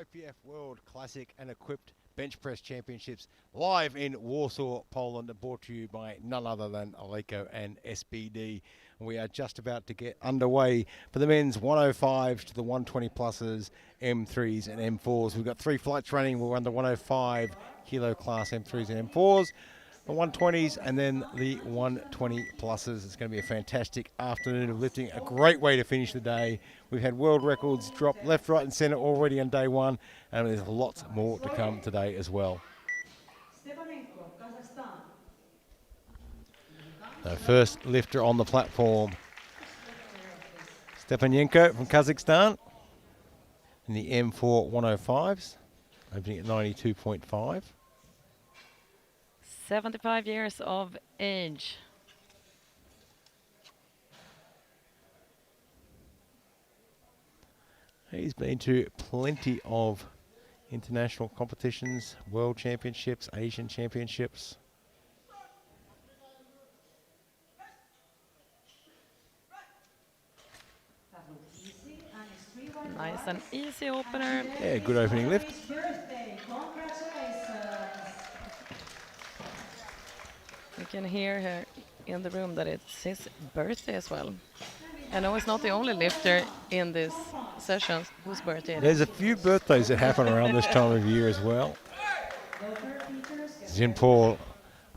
IPF World Classic and Equipped Bench Press Championships live in Warsaw, Poland, brought to you by none other than Aleco and SBD. We are just about to get underway for the men's 105s to the 120 pluses, M3s and M4s. We've got 3 flights running. We'll run the 105 kilo class M3s and M4s, the 120s, and then the 120 pluses. It's going to be a fantastic afternoon of lifting, a great way to finish the day. We've had world records drop left, right and centre already on day one, and there's lots more to come today as well. The first lifter on the platform, Stepanenko from Kazakhstan in the M4 105s, opening at 92.5. 75 years of age. He's been to plenty of international competitions, world championships, Asian championships. Nice and easy opener. Yeah, good opening lift. You can hear her in the room that it's his birthday as well. I know it's not the only lifter in this session whose birthday it is. There's a few birthdays that happen around this time of year as well. Jean-Paul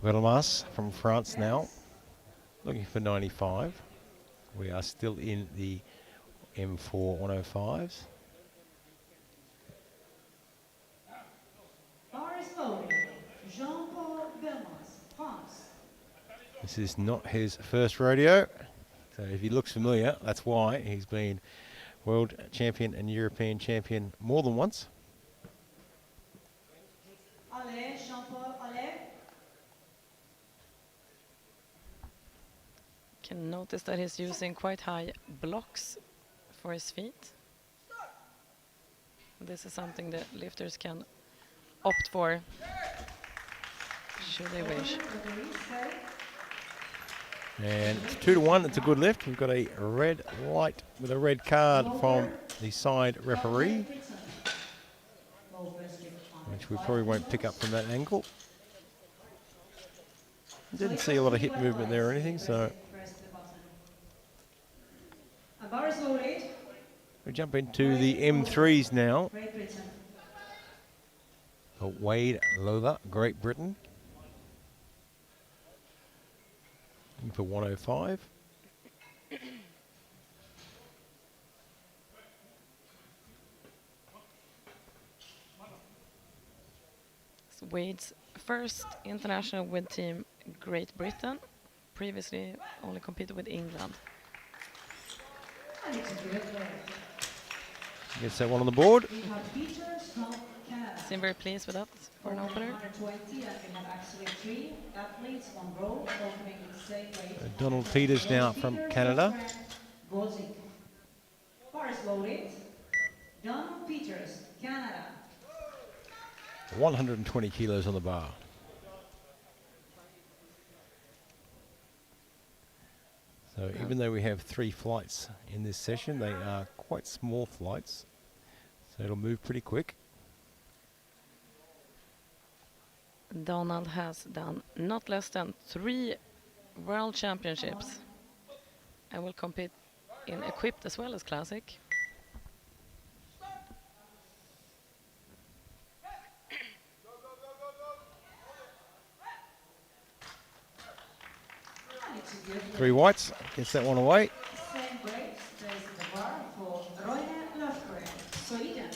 Vermas from France now, looking for 95. We are still in the M4 105s. This is not his first rodeo, so if he looks familiar, that's why. He's been world champion and European champion more than once. Can notice that he's using quite high blocks for his feet. This is something that lifters can opt for, should they wish. And it's 2-1, it's a good lift. We've got a red light with a red card from the side referee, which we probably won't pick up from that angle. Didn't see a lot of hip movement there or anything, so we jump into the M3s now. Wade Lola, Great Britain, for 105. It's Wade's first international with Team Great Britain. Previously only competed with England. Gets that one on the board. Seem very pleased with that for an opener. Donald Peters now from Canada. Donald Peters, Canada. 120 kilos on the bar. So even though we have 3 flights in this session, they are quite small flights, so it'll move pretty quick. Donald has done not less than 3 world championships and will compete in equipped as well as classic. Three whites, gets that one away. Same weight, stays at the bar for Roine Lofgren, Sweden.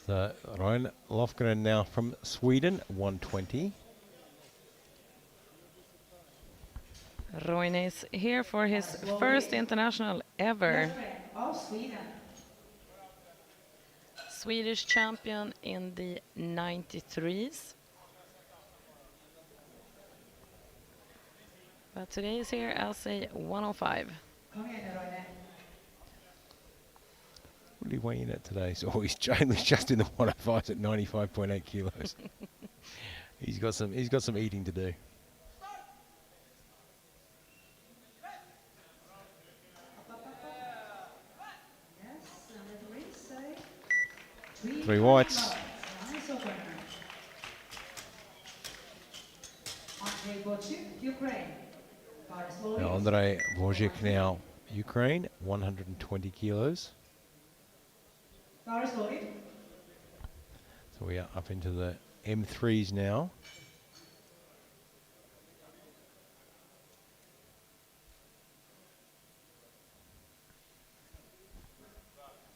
So Roine Lofgren now from Sweden, 120. Roine is here for his first international ever. Of Sweden. Swedish champion in the 93s. But today is here as a 105. Kom igen nu, Roine. What did he weigh in at today? So he's just in the 105s at 95.8 kilos. He's got some eating to do. Yes, and referees say 3 whites. Nice opener. Andrei Bochuk, Ukraine. Now Andrei Bojic now, Ukraine, 120 kilos. So So we are up into the M3s now.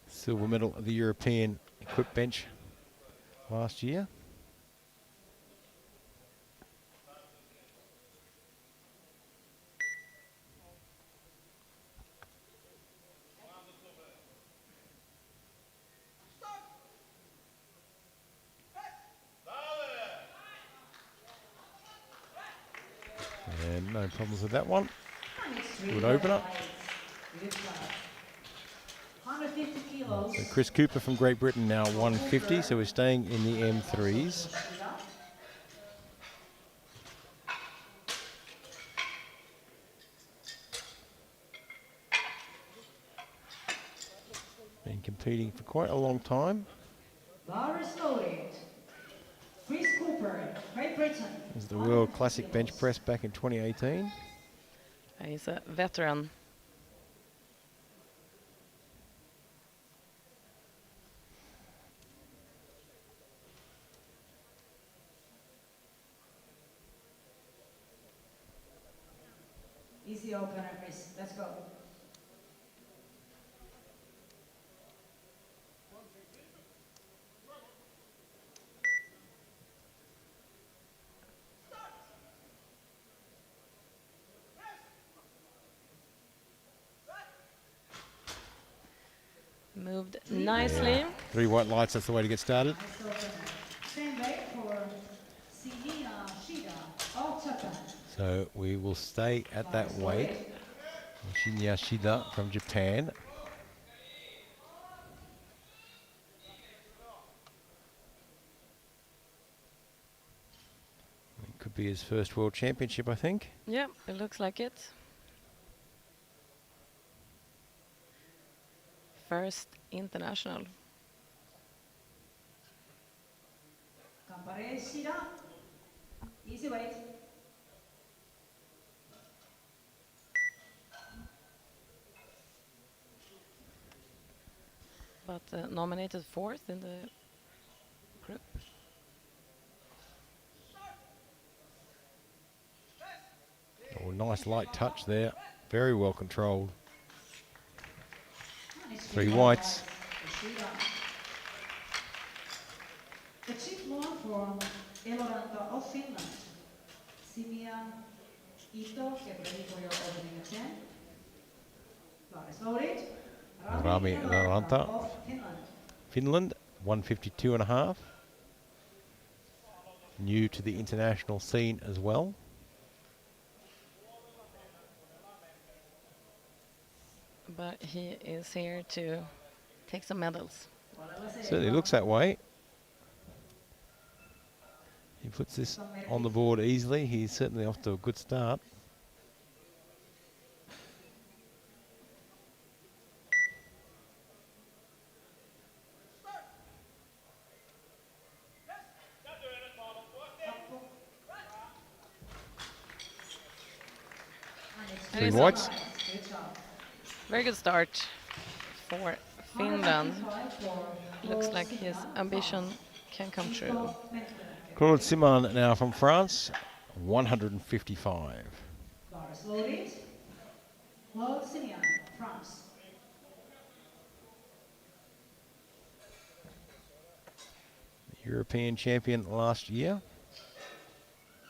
Silver medal of the European equipped bench last year. And no problems with that one. Good opener. 150 kilos. So Chris Cooper from Great Britain now 150, so we're staying in the M3s. Been competing for quite a long time. Bar is loaded. Chris Cooper, Great Britain. This is the World Classic Bench Press back in 2018. He's a veteran. Easy opener, Chris. Let's go. Moved nicely. 3 white lights, that's the way to get started. Nice opener. Same way for Simia Shida of Japan. So we will stay at that weight. Shinya Shida from Japan. It could be his first world championship, I think. Yeah, it looks like it. First international. Kampare Shida. Easy weight. But nominated 4th in the group. Oh, nice light touch there. Very well controlled. Nice 3 whites. for Shida. The chief one from Eloranta of Finland. Simia Ito, get ready for your opening attempt. Bar is loaded. Rami Eloranta, of Finland. Finland, 152.5. New to the international scene as well. But he is here to take some medals. Certainly looks that way. He puts this on the board easily. He's certainly off to a good start. And 3 it's whites. Good job. Very good start for Finland. Looks like his ambition can come true. Claude Simon now from France, 155. Bar is loaded. Claude Simian, France. European champion last year.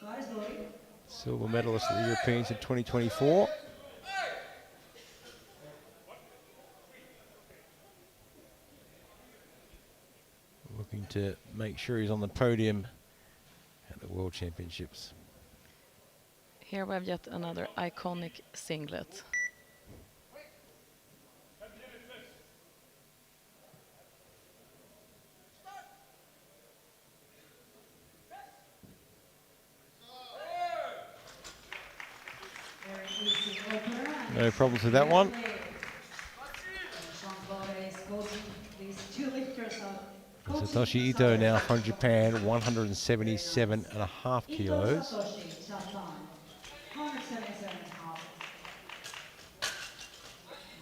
Bar is loaded. Silver medalist at the Europeans in 2024. Looking to make sure he's on the podium at the World Championships. Here we have yet another iconic singlet. Very easy opener. No problems with that one. Jean-Claude is coaching these two lifters of This Satoshi Ito now from Japan, 177.5 Ito kilos. Satoshi, Japan, 177.5.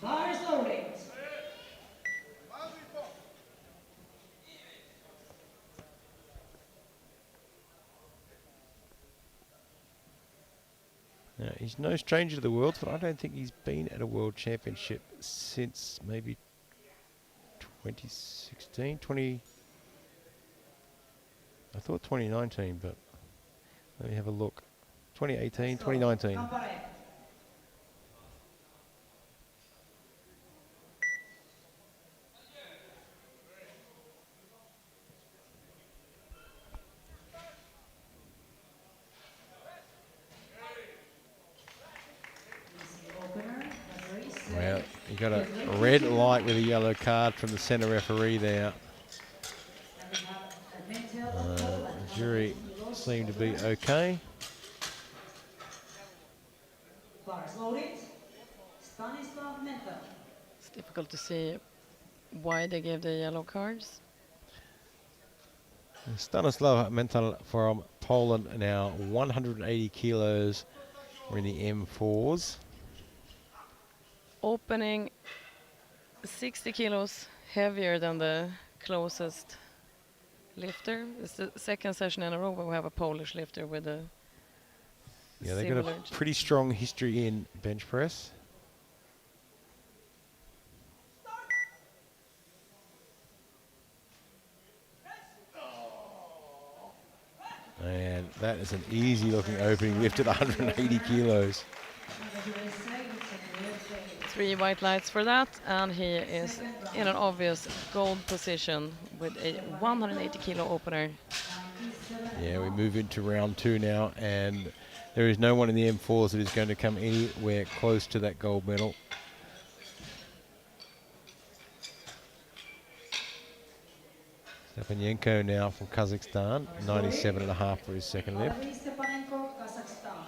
Bar is loaded. Now, he's no stranger to the world, but I don't think he's been at a world championship since maybe 2016, I thought 2019, but let me have a look. 2018, 2019. Kampare. Easy opener. Referee said. Well, you got a red light with a yellow card from the centre referee there. And we have a mental of Poland, The jury 180 kilos seemed to be opener. okay. Bar is loaded. Stanislav Mental. It's difficult to see why they gave the yellow cards. Stanislav Mental from Poland now, 180 kilos. We're in the M4s. Opening 60 kilos heavier than the closest lifter. It's the second session in a row where we have a Polish lifter with a Yeah, they've got a similar pretty strong history in bench press. And that is an easy looking opening lift at 180 kilos. Three white lights for that, and he is in an obvious gold position with a 180 kilo opener. Yeah, we move into round two now, and there is no one in the M4s that is going to come anywhere close to that gold medal. Stepanenko now from Kazakhstan, 97.5 for his second lift. Stepanenko, Kazakhstan.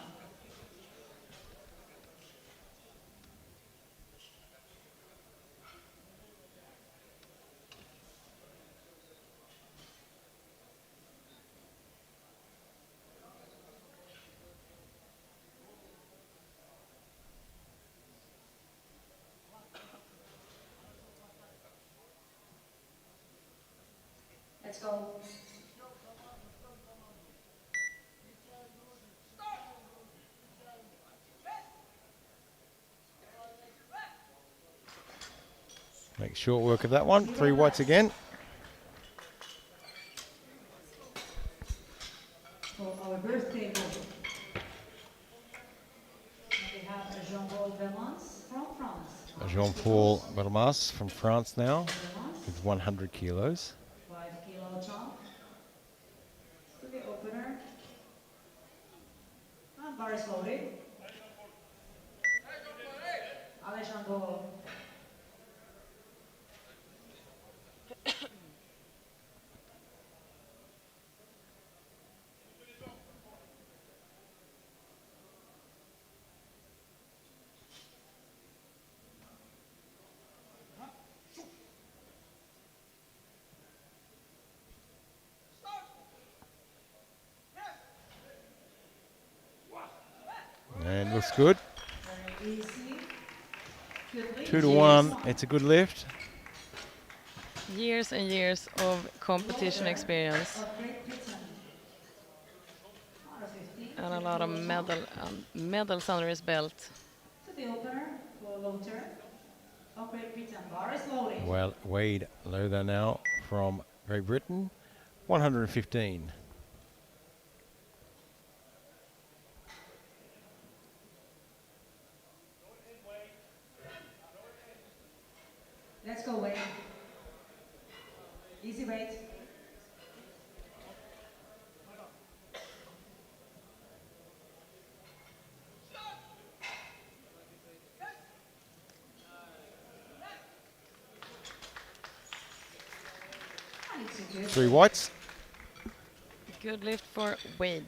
Let's go. Make short work of that one. Three whites again. For our birthday boy. We have Jean-Paul Vermans from France. Jean-Paul Bermas from France now Vermans, with 100 kilos. 5 kilo jump. To the opener. And bar is loaded. Alejandro. And looks good. Very easy. Good lead. 2-1. It's a good lift. Years and years of competition experience Of Great Britain. R15, and a lot of medals under his belt. to the opener for Lothar of Great Britain. Bar is loaded. Well, Wade Lothar now from Great Britain, 115. Let's go, Wade. Easy weight. And it's a good Three whites. Good lift for Wade.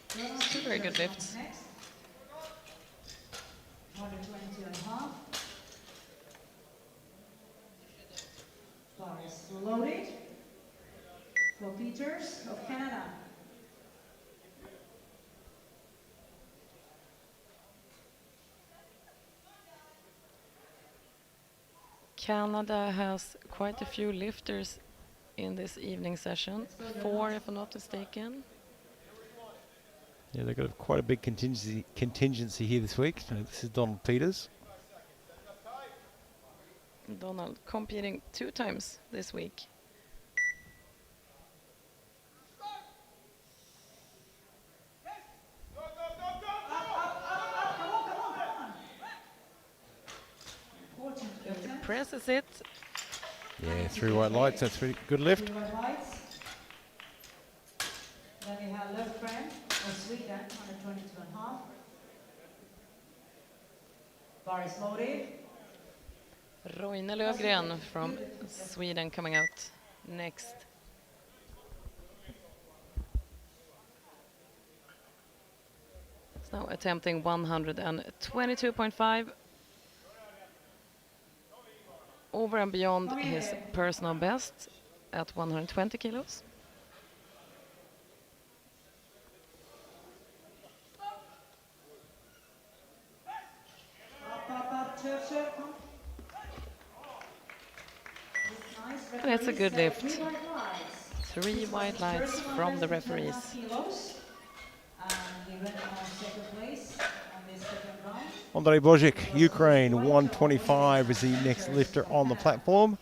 Two very good lifts. Next. 122.5. Bar is loaded. for Peters of Canada. Canada has quite a few lifters in this evening session. 4 if I'm not mistaken. Yeah, they've got quite a big contingency here this week. So this is Donald Peters. Donald competing 2 times this week. He presses it. Yeah, 3 white lights. That's pretty good lift. 3 white lights. Then we have Löfgren of Sweden, 122.5. Bar is loaded. Roine Lövgren from Sweden coming out next. He's now attempting 122.5. Over and beyond his personal best at 120 kilos. And it's a good lift. 3 white lights from the referees. Andrei Bozic, Ukraine, 125 is the next lifter on the platform.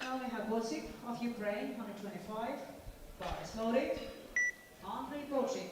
Now we have Bozic of Ukraine, 125. Bar is loaded. Andrei Bozic.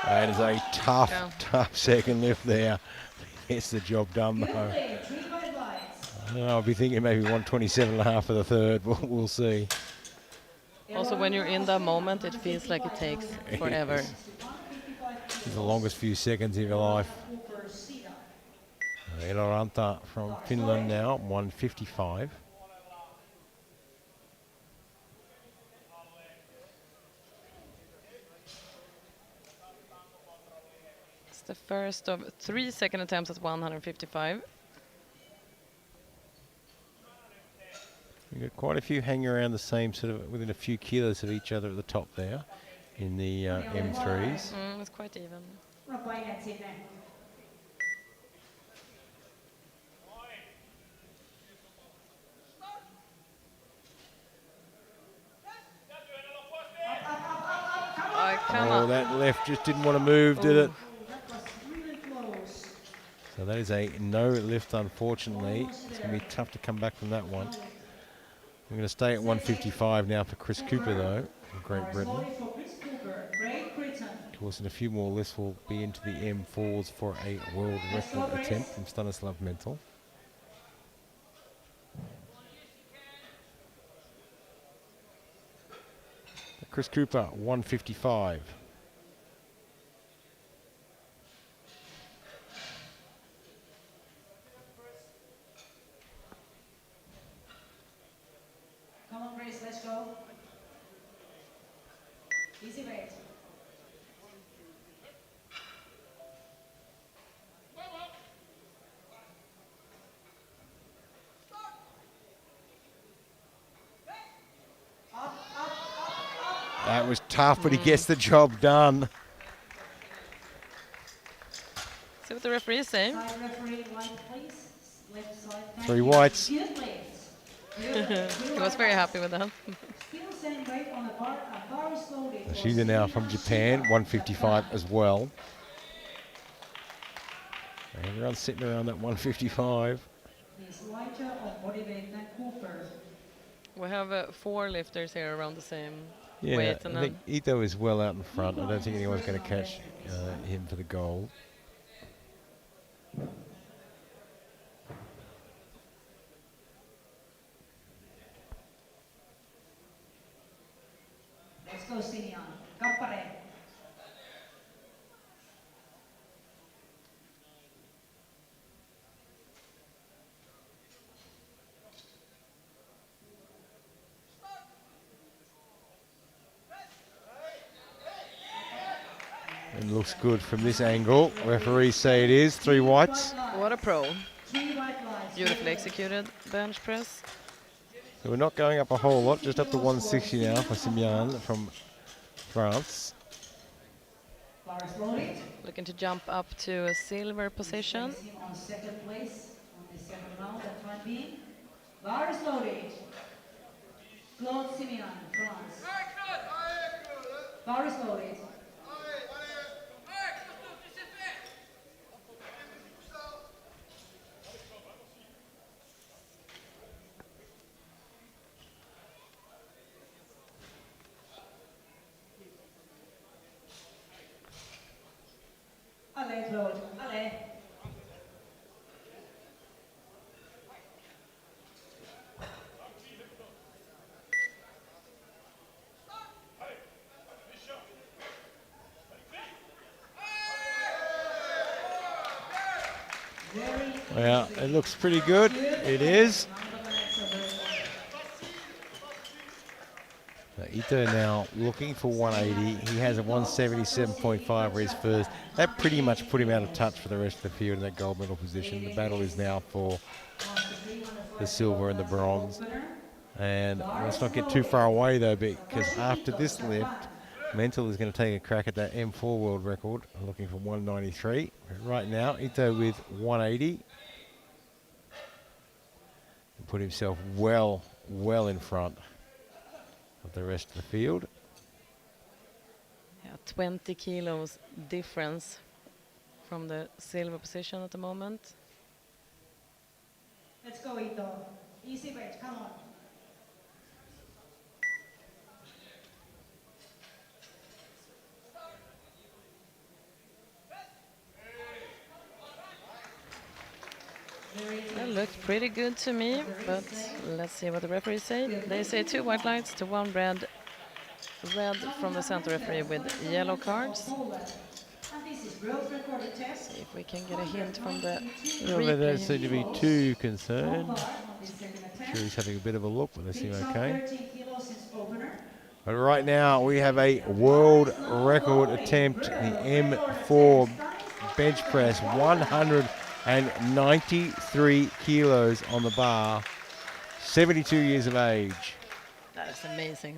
That is a tough second lift there. Gets the job done though. I don't know, I'll be thinking maybe 127.5 for the third. We'll see. Also, when you're in that moment, it feels like it takes forever. It's the longest few seconds of your life. Eloranta from Finland now, 155. It's the first of 3 second attempts at 155. We've got quite a few hanging around the same sort of, within a few kilos of each other at the top there in the M3s. It's quite even. Oh, that left just didn't want to move, did it? So that is a no lift, unfortunately. It's going to be tough to come back from that one. We're going to stay at 155 now for Chris Cooper, though, from Great Britain. Of course, in a few more lifts, we'll be into the M4s for a world record attempt from Stanislav Mental. Chris Cooper, 155. Come on, Grace, let's go. Easy weight. That was tough, but he gets the job done. See what the referees say. Side referee, white, please. Left side. 3 whites. Good lift. He was very happy with that. Still same weight on the bar. A bar is loaded. She's now from Japan, 155 as well. Everyone's sitting around that 155. He's lighter on body weight than Cooper. We have 4 lifters here around the same Yeah, weight. And I think Ito is well out in front. I don't think anyone's going to catch him for the gold. It looks good from this angle. Referees say it is. 3 whites. What a pro. 3 white lights. Beautifully executed bench press. So we're not going up a whole lot, just up to 160 now for Simian from France. Bar is loaded. Looking to jump up to a silver position. Place him on second place on the second round at time being. Bar is loaded. Claude Simian, France. Bar is loaded. Allez, Claude, allez. Well, it looks pretty good. It is. So Ito now looking for 180. He has a 177.5 for his first. That pretty much put him out of touch for the rest of the field in that gold medal position. The battle is now for the silver and the bronze. And let's not get too far away though, because after this lift, Mental is going to take a crack at that M4 world record, looking for 193. Right now, Ito with 180. Put himself well in front of the rest of the field. Yeah, 20 kilos difference from the silver position at the moment. Let's go, Ito. Easy weight, come on. That looked pretty good to me, but let's see what the referees say. They say 2 white lights to 1 red. Red from the center referee with yellow cards. See if we can get a hint from the Well, they don't replay. seem to be too concerned. Sure, he's having a bit of a look, but they seem okay. But right now we have a world record attempt, the M4 bench press, 193 kilos on the bar, 72 years of age. That is amazing.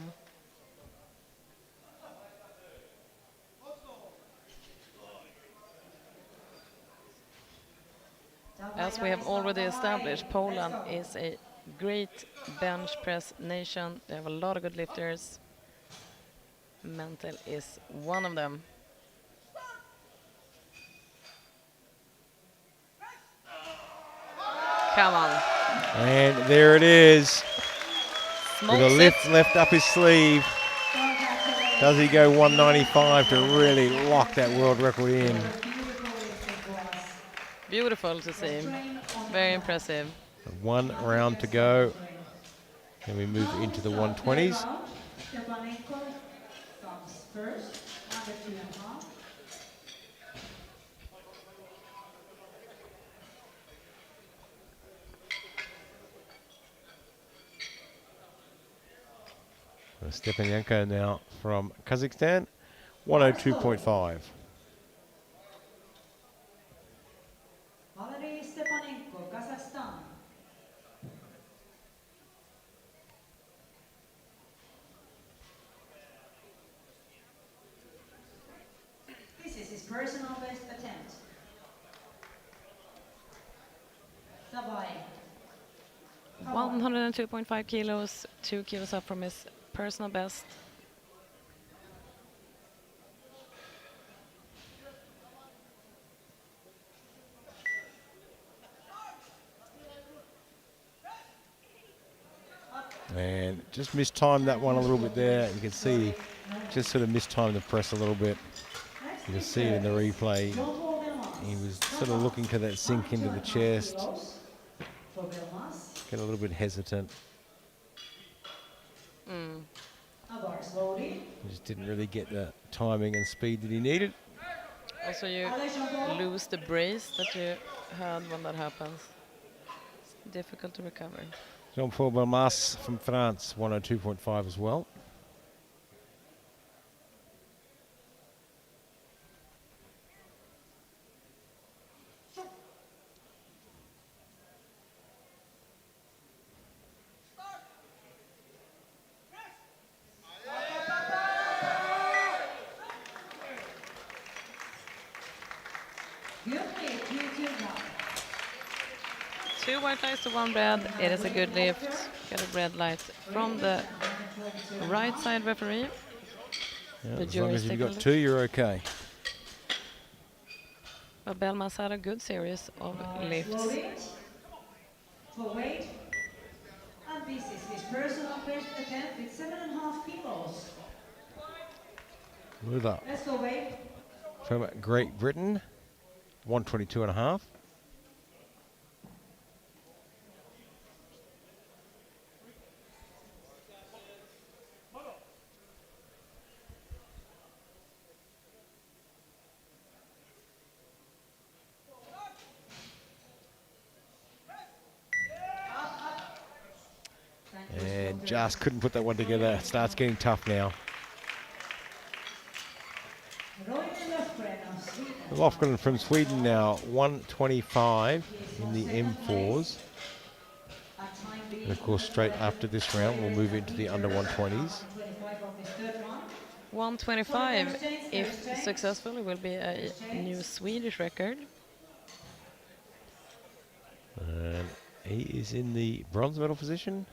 As we have already established, Poland is a great bench press nation. They have a lot of good lifters. Mental is one of them. Come on. And there it is. Smokes With a lift it. left up his sleeve. Does he go 195 to really lock that world record in? Beautiful to see. Very impressive. 1 round to go. Then we move into the 120s. Stepanenko now from Kazakhstan, 102.5. Stepanenko, Kazakhstan. This is his personal best attempt. Sabai. 102.5 kilos, 2 kilos up from his personal best. And just mistimed that one a little bit there. You can see just sort of mistimed the press a little bit. You can see it in the replay. He was sort of looking to that sink into the chest. Get a little bit hesitant. He just didn't really get the timing and speed that he needed. Also, you lose the brace that you had when that happens. It's difficult to recover. Jean-Paul Belmas from France, 102.5 as well. Good lead, 2-1. 2 white lights to 1 red. It is a good lift. Got a red light from the right side referee. Yeah, The as long jury's as you've taking a got look. 2, you're okay. But Belmas had a good series of lifts. For weight. And this is his personal best attempt with 7.5 kilos. Move up. Let's go weight. From Great Britain, 122.5. And just couldn't put that one together. It starts getting tough now. Lofgren from Sweden now, 125 in the M4s. And of course, straight after this round, we'll move into the under 120s. 125, if successful, it will be a new Swedish record. And he is in the bronze medal position.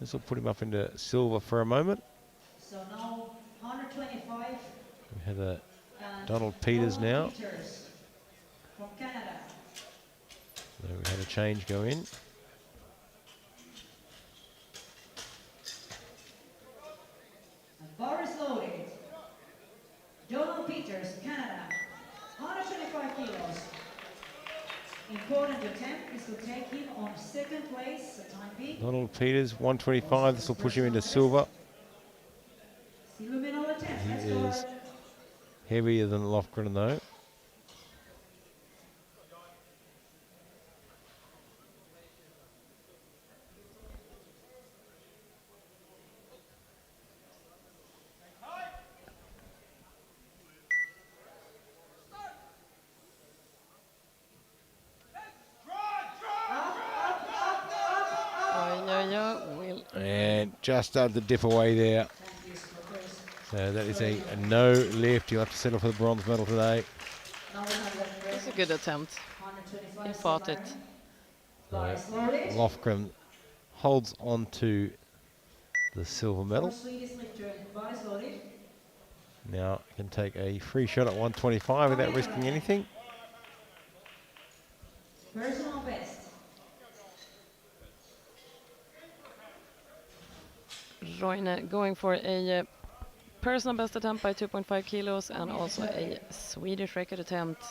This will put him up into silver for a moment. So now 125. We have a Donald Peters now. From Canada. So we had a change go in. And bar is loaded. Donald Peters, Canada, 125 kilos. Important attempt is to take him on second place, the time being. Donald Peters, 125. This will push him into silver. Silver medal attempt. He is heavier than Lofgren though. And just started to dip away there. So that is a no lift. You'll have to settle for the bronze medal today. It's a good attempt. He fought it. Lofgren holds on to the silver medal. Now can take a free shot at 125 without risking anything. Personal best. Roine going for a personal best attempt by 2.5 kilos and also a Swedish record attempt.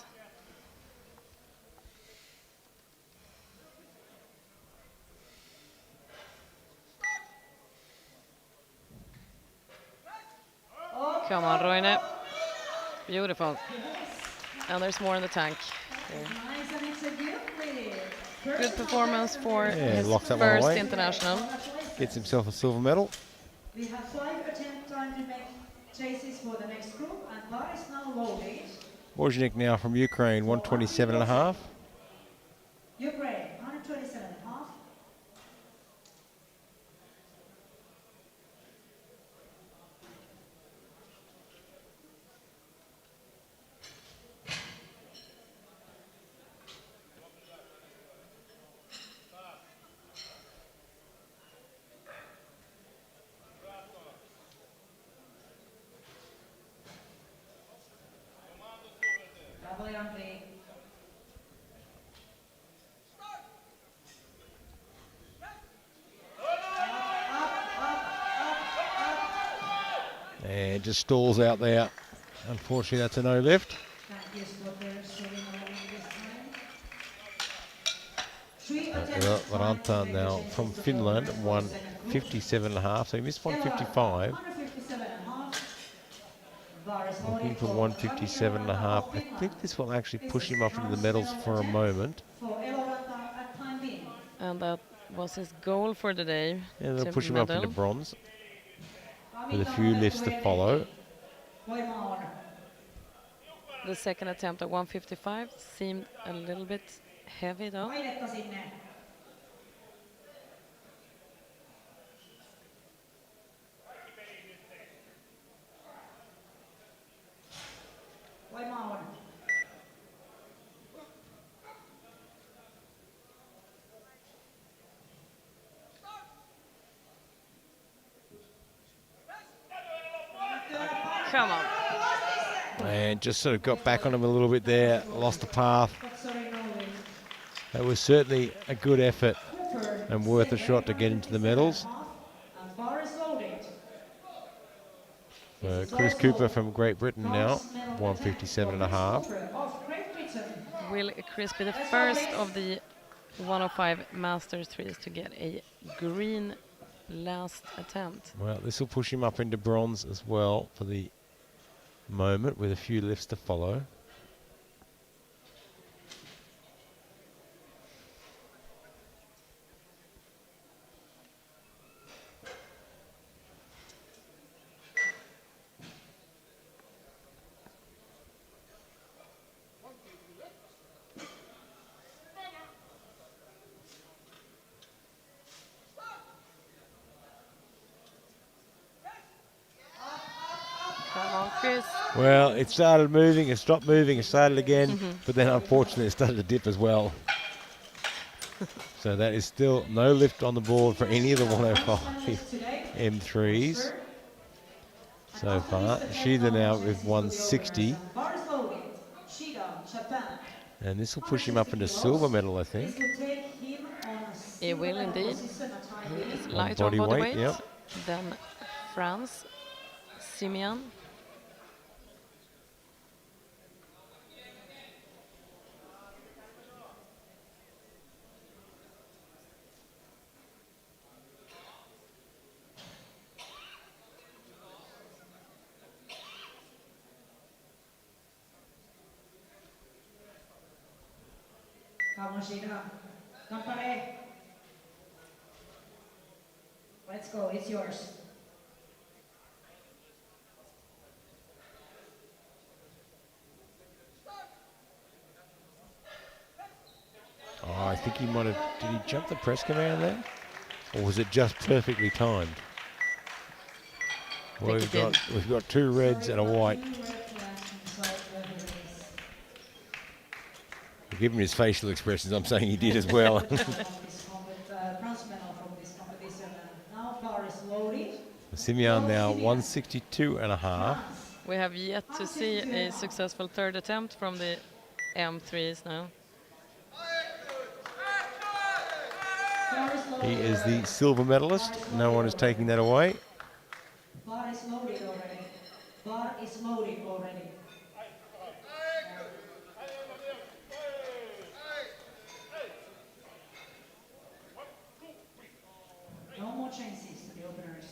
Come on, Roine. Beautiful. And there's more in the tank. Good performance for his first international. Gets himself a silver medal. We have 5 attempt time to make chases for the next group, and bar is now loaded. Wozniak now from Ukraine, 127.5. Ukraine, 127.5. And just stalls out there. Unfortunately, that's a no lift. Ranta now from Finland, 157.5. So he missed 155. Looking for 157.5. I think this will actually push him up into the medals for a moment. And that was his goal for the day. And they'll push him up into bronze with a few lifts to follow. The second attempt at 155 seemed a little bit heavy though. Come on. And just sort of got back on him a little bit there, lost the path. That was certainly a good effort and worth a shot to get into the medals. Chris Cooper from Great Britain now, 157.5. Will Chris be the first of the 105 Masters 3s to get a green last attempt? Well, this will push him up into bronze as well for the moment, with a few lifts to follow. Come on, Chris. Well, it started moving, it stopped moving, it started again, but then unfortunately it started to dip as well. So that is still no lift on the board for any of the 105 M3s so far. Shida now with 160. And this will push him up into silver medal, I think. It will indeed. He is light body on body weight, weight. yep. Then France, Simeon. Let's go, it's yours. Oh, I think he might have, did he jump the press command there? Or was it just perfectly timed? Well, we've got two reds and a white. Given his facial expressions, I'm saying he did as well. Simeon now 162.5. We have yet to see a successful third attempt from the M3s now. He is the silver medalist. No one is taking that away. Bar is loaded already. Bar is loaded already. No more chances to the openers.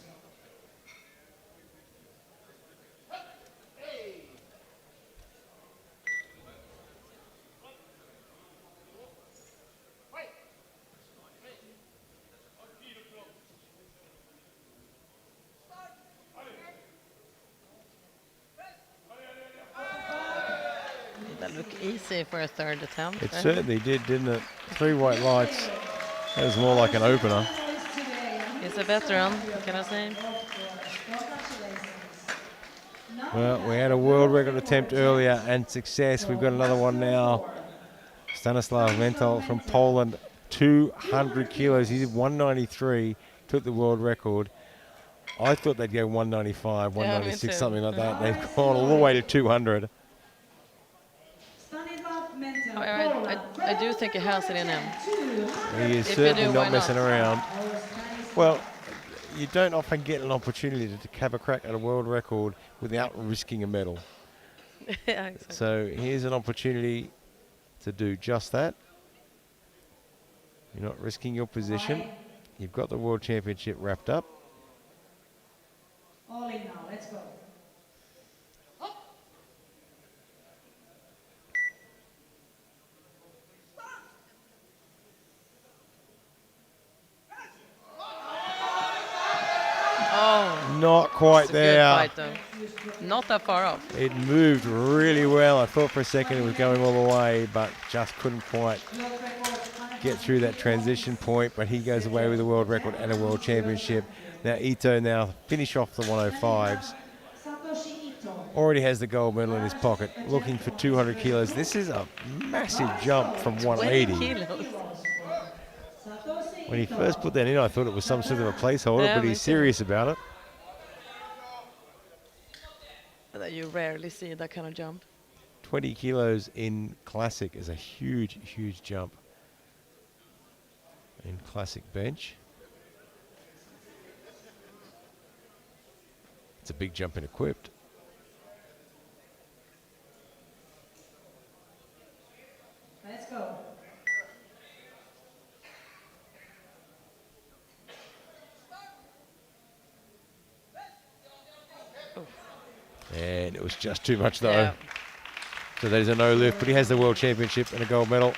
That looked easy for a third attempt. It right? certainly did, didn't it? 3 white lights. That was more like an opener. He's a veteran, what can I say? Well, we had a world record attempt earlier and success. We've got another one now. Stanislav Mental from Poland, 200 kilos. He did 193, took the world record. I thought they'd go 195, 196, something like that. They've gone all the way to 200. I do think he has it in him. He is If certainly you do, not why messing not? around. Well, you don't often get an opportunity to have a crack at a world record without risking a medal. Yeah, exactly. So here's an opportunity to do just that. You're not risking your position. You've got the World Championship wrapped up. All in now, let's go. Oh, Not quite it's a there. good fight though. Not that far off. It moved really well. I thought for a second it was going all the way, but just couldn't quite get through that transition point. But he goes away with a world record and a world championship. Now Ito now finish off the 105s. Already has the gold medal in his pocket, looking for 200 kilos. This is a massive jump from 180. 20 kilos. When he first put that in, I thought it was some sort of a placeholder, Yeah, but me he's too. serious about it. you rarely see that kind of jump. 20 kilos in classic is a huge, huge jump in classic bench. It's a big jump in equipped. Let's go. And it was just too much though. Yeah. So that is a no lift, but he has the world championship and a gold medal.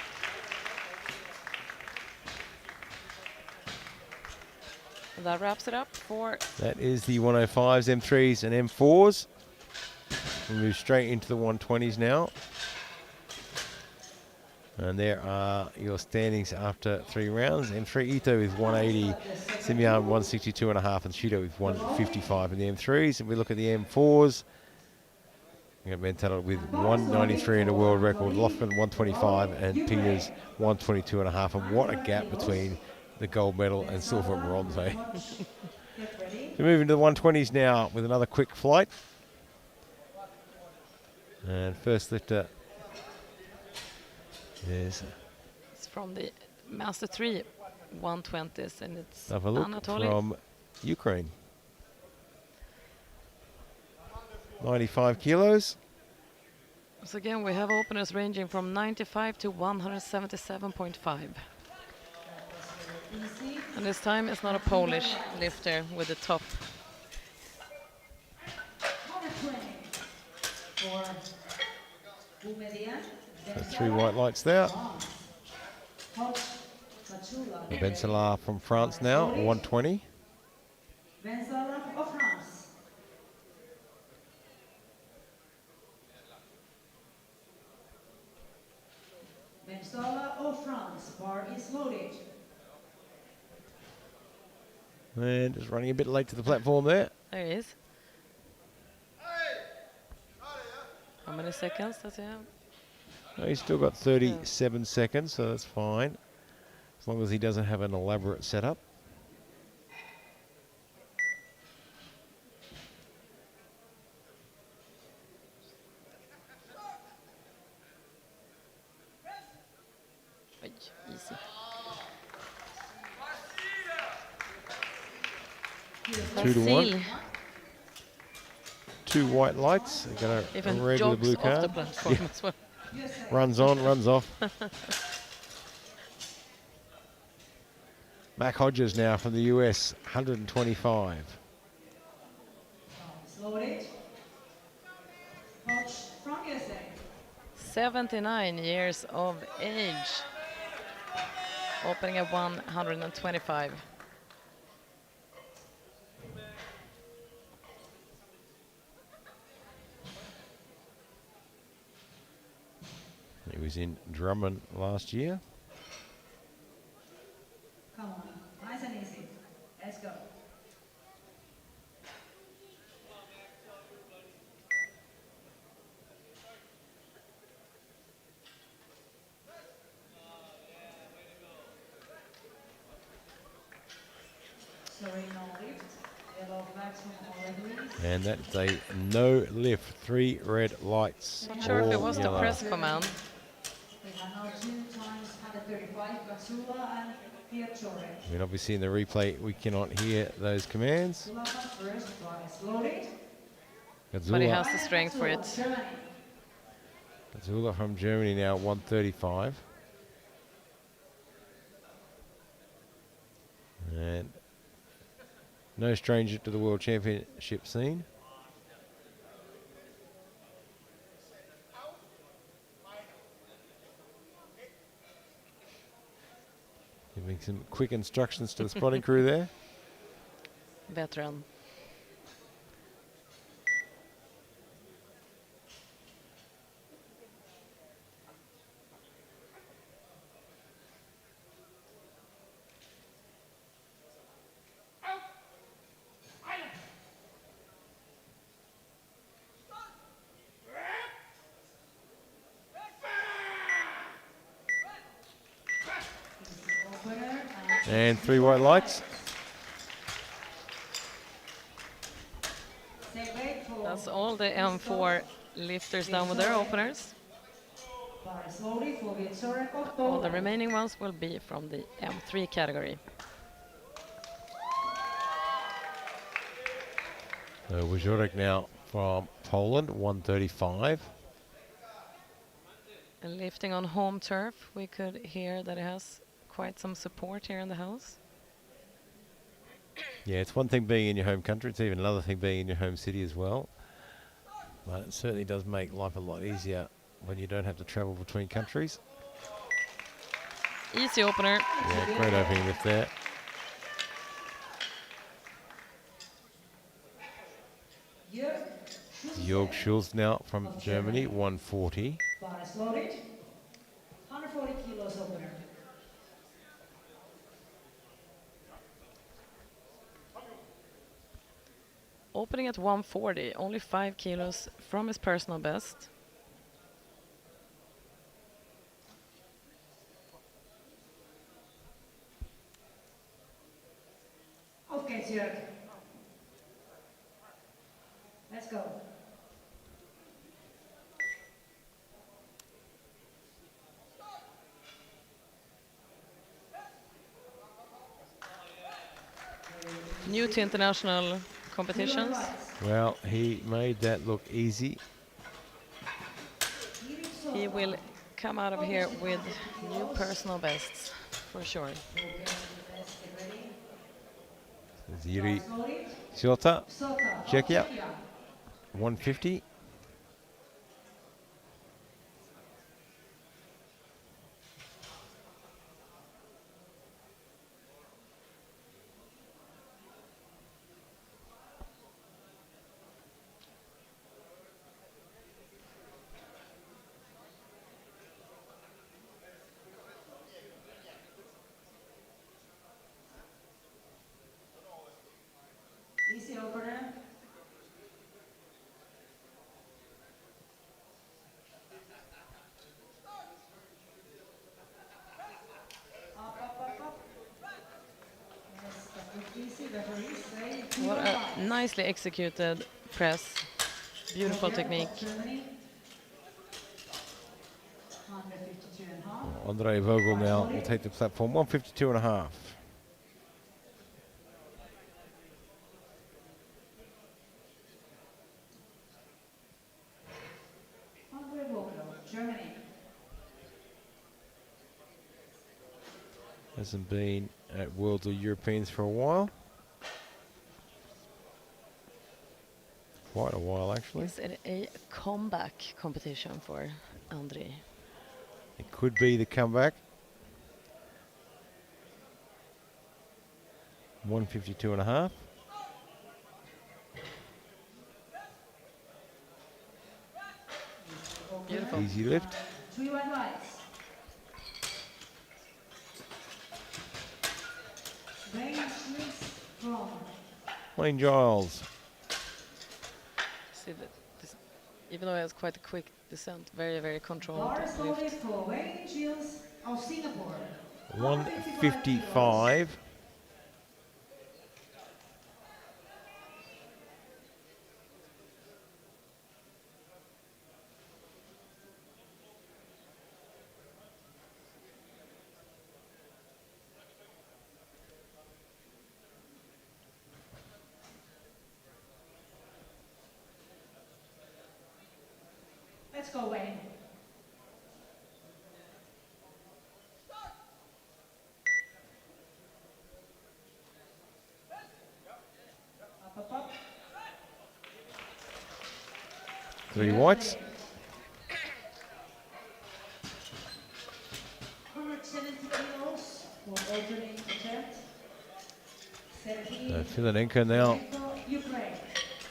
That wraps it up for That is the 105s, M3s and M4s. We move straight into the 120s now. And there are your standings after 3 rounds. M3 Ito with 180, Simeon 162.5, and Shido with 155 in the M3s. And we look at the M4s. We got Mental with 193 and a world record, Lofgren 125, and Peters 122.5. And what a gap between the gold medal and silver and bronze, eh? So moving to the 120s now with another quick flight. And first lifter is... it's from the Master 3 120s, and it's have a look Anatoly. from Ukraine. 95 kilos. So again, we have openers ranging from 95 to 177.5. And this time it's not a Polish lifter with the top. 120 for Boumediene. So 3 white lights there. Coach Machula. Bensala from France now, 120. Benzala of France. Benzala of France. Bar is loaded. And just running a bit late to the platform there. There he is. How many seconds does he have? Oh, he's still got 37 seconds, so that's fine. As long as he doesn't have an elaborate setup. Ay, easy. 2 to 1. Vasil 2 white lights. They got a even red with a jogs blue off the card. platform Yeah. as well. Runs on, runs off. Mac Hodges now from the US, 125. Is loaded. Coach from USA. 79 years of age. Opening at 125. He was in Drummond last year. Come on. Nice and easy. Let's go. Sorry, no lift. Yellow flags from all referees. And that's a no lift, 3 red lights. Not sure if it all was the yellow. press command. We have now 2 times 135, Gatsula and Piacciore. I mean, obviously in the replay we cannot hear those commands. Gatsula first, bar is loaded. But he Gazula, has the strength for it. Germany. Gazula from Germany now, 135. And no stranger to the World Championship scene. Giving some quick instructions to the spotting crew there. Veteran. Opener And 3 white lights. Segue for That's all all the M4 lifters done with their openers. Bar slowly for Victoria All the remaining ones will be from the M3 category. Wojorek now from Poland, 135. And lifting on home turf, we could hear that it has quite some support here in the house. Yeah, it's one thing being in your home country, it's even another thing being in your home city as well. But it certainly does make life a lot easier when you don't have to travel between countries. Easy opener. Yeah, great opening lift there. Jörg Schulz now from Germany, 140. Bar is loaded. 140 kilos opener. Opening at 140, only 5 kilos from his personal best. Okay, Jörg. Let's go. New to international competitions. Well, he made that look easy. He will come out of here with new personal bests, for sure. Yuri Shota, Czechia, 150. Easy opener. Up. Yes, that was easy. Referee say What a nicely executed press. Beautiful technique. Germany. 152.5. Andre Vogel now will take the platform, 152 and a half. Andre Vogel, Germany. Hasn't been at Worlds or Europeans for a while. Quite a while, actually. Is it a comeback competition for Andre? It could be the comeback. 152 and a half. Beautiful. Easy lift. 3 white lights. Wayne Schultz from Wayne Giles. See that this, even though it has quite a quick descent, very, very controlled Bar loaded lift. for Wayne Schultz of Singapore. 155. Let's go, Wayne. Up. 3 whites. 170 kilos for opening attempt. 17. Filanenko now, Ukraine.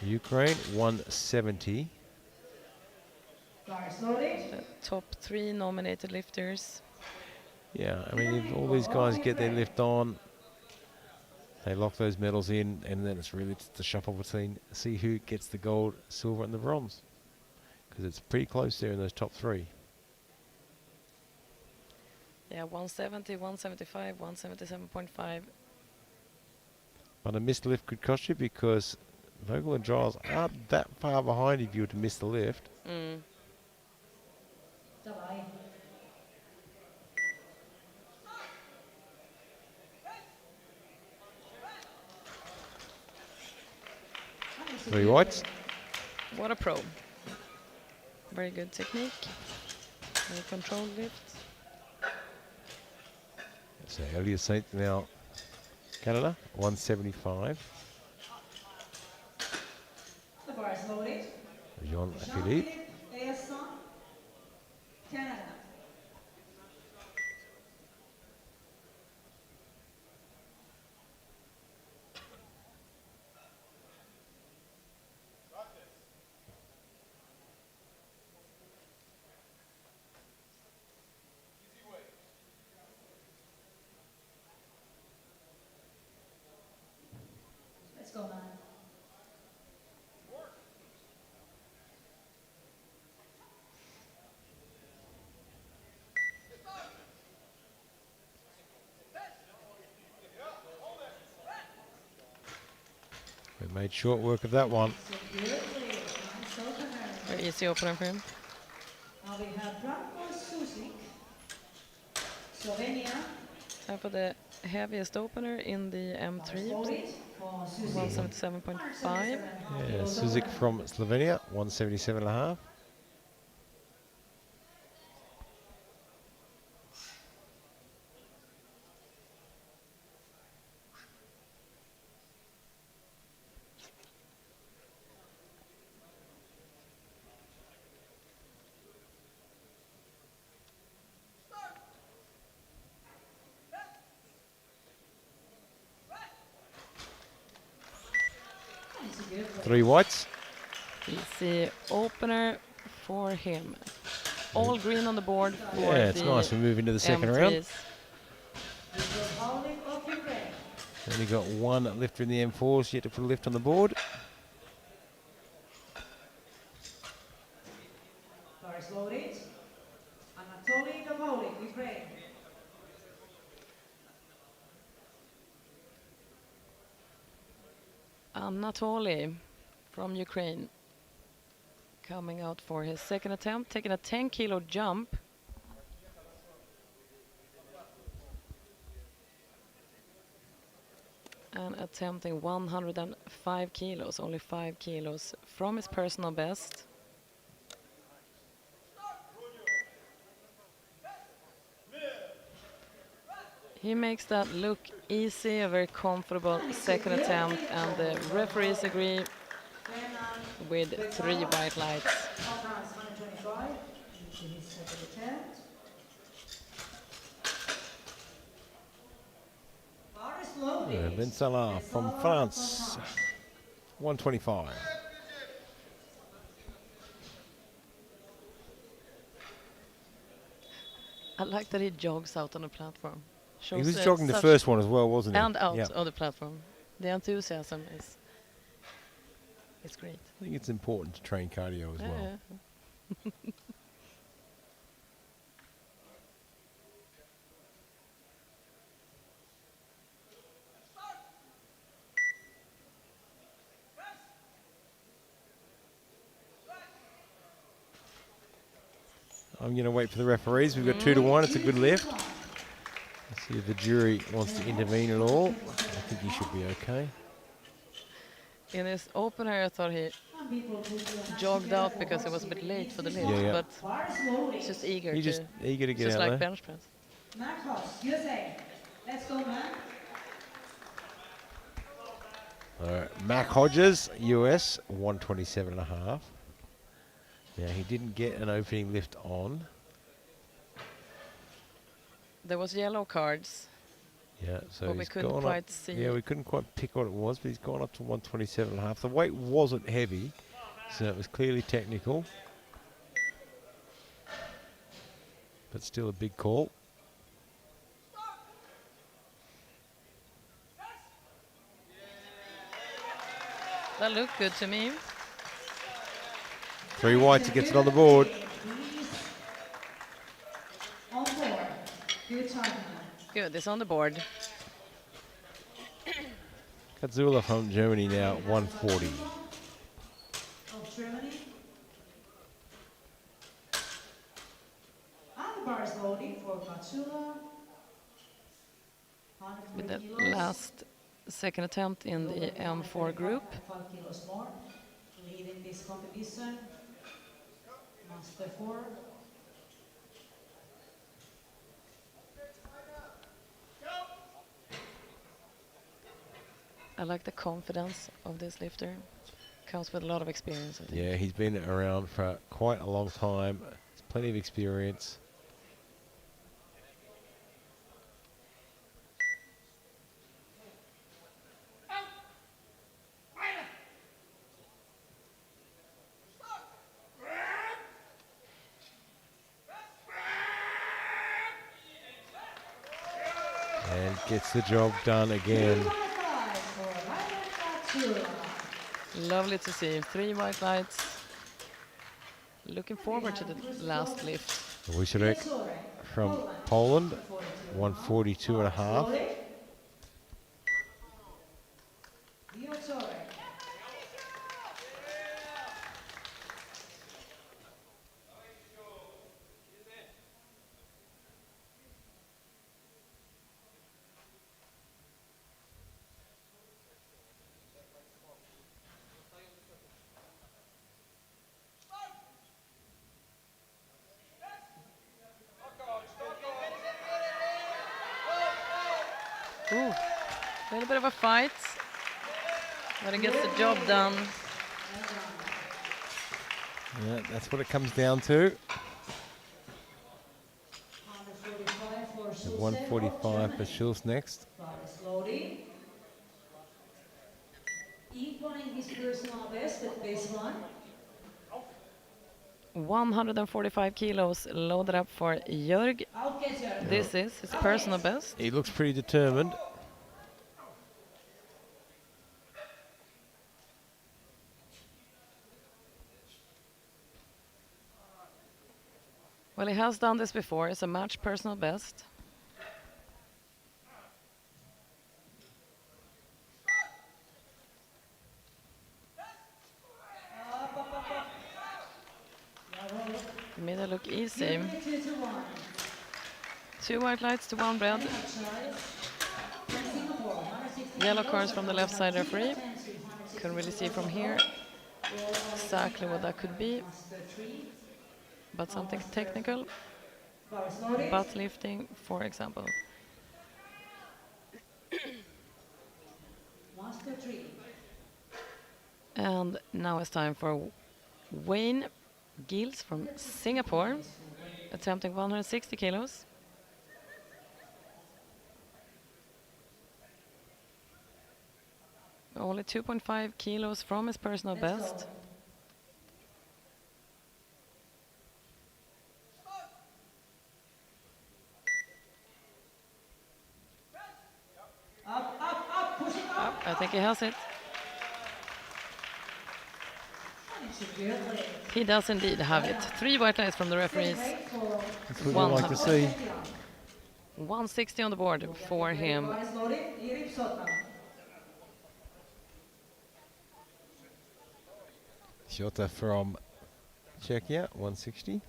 Ukraine, 170. Bar loaded. The top 3 nominated lifters. Yeah, I mean, if all these guys get their lift on, they lock those medals in, and then it's really just the shuffle between, see who gets the gold, silver, and the bronze. Because it's pretty close there in those top 3. Yeah, 170, 175, 177.5. But a missed lift could cost you because Vogel and Giles aren't that far behind if you were to miss the lift. Davai. 3 whites. What a pro. Very good technique. Very controlled lift. So Elliot Saint now, Canada, 175. The bar is loaded. Jean-Philippe. Jean-Philippe Eliasson, Canada. Let's go, man. We made short work of that one. So beautifully. Nice opener. Very easy opener for him. Now we have Branko Susic, Slovenia. Time for the heaviest opener in the M3, Loaded for Susic. 177.5. Yeah, Suzik from Slovenia, 177.5. It's a good play. 3 whites. Easy opener for him. All green on the board for Yeah, it's the nice. We move into the second round. M3s. This was Pauling of Ukraine. Only got one lifter in the M4s yet to put a lift on the board. Bar is loaded. Anatoly Dovolik, Ukraine. Anatoly from Ukraine coming out for his second attempt, taking a 10-kilo jump. And attempting 105 kilos, only 5 kilos from his personal best. He makes that look easy, a very comfortable second attempt, and the referees agree with 3 white lights. France 125. Into his second attempt. Bar is loaded. Vincent from France, 125. I like that he jogs out on the platform. He Shows, was jogging the such- first one as well, wasn't he? and out Yeah. of the platform. The enthusiasm is great. I think it's important to train cardio as well. Yeah. I'm going to wait for the referees. We've got 2 to 1. It's a good lift. Let's see if the jury wants to intervene at all. I think he should be okay. In his opener, I thought he Some people put their hands jogged together out for because he was horse a bit here. late It's for the this lift, one. Yeah. but Bar is loaded. he's just eager He's to, just eager to get just out like there. bench press. Marcos, USA. Let's go, man. Mac Hodges, US, 127.5. Now, he didn't get an opening lift on. There was yellow cards, Yeah, so but we he's couldn't gone quite up. see. Yeah, we couldn't quite pick what it was, but he's gone up to 127.5. The weight wasn't heavy, so it was clearly technical. But still a big call. That looked good to me. 3 whites, he gets it on the board. He's on board. Good time, man. Good, it's on the board. Katzula from Germany now, 140. Of ceremony. And the bar is loading for Katsula. With 103 the kilos. last second attempt in the M4 group. 5 kilos more. Leading this competition. Master 4. I like the confidence of this lifter. Comes with a lot of experience, I think. Yeah, he's been around for quite a long time. Has plenty of experience. And gets the job done again. 3.5 for Ryan Katsula. Lovely to see. 3 white lights. Looking forward to the last lift. Wyszerek from Poland, 142 and a half. Ooh, a little bit of a fight, but it gets the job done. Yeah, that's what it comes down to. The 145 for Schulz next. Equaling his personal best at baseline. 145 kilos loaded up for Jörg. This is his personal best. He looks pretty determined. Well, he has done this before. It's a match personal best. Made it look easy. 2 white lights to 1 red. Yellow cards from the left side referee. Couldn't really see from here exactly what that could be, but something technical. Butt lifting, for example. And now it's time for Wayne Gills from Singapore, attempting 160 kilos. Only 2.5 kilos from his personal best. Up, I think he has it. He does indeed have it. 3 white lights from the referees. That's what we like to see. 160 on the board for him. Shota from Czechia, 160.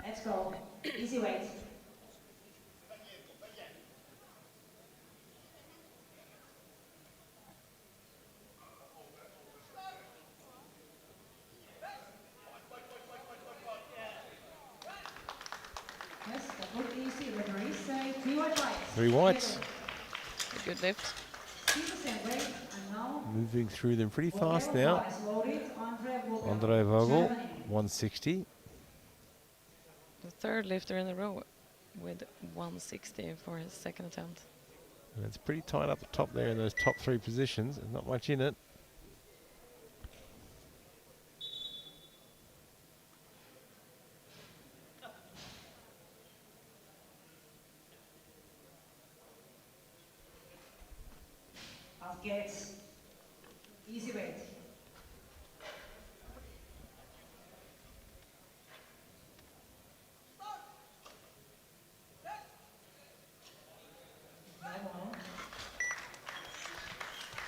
Let's go. Easy weight. Yes, that looked easy. Referees say 3 white lights. 3 whites. A good lift. Moving through them pretty fast now. Andre Vogel, 160. The third lifter in a row with 160 for his second attempt. And it's pretty tight up the top there in those top 3 positions. There's not much in it.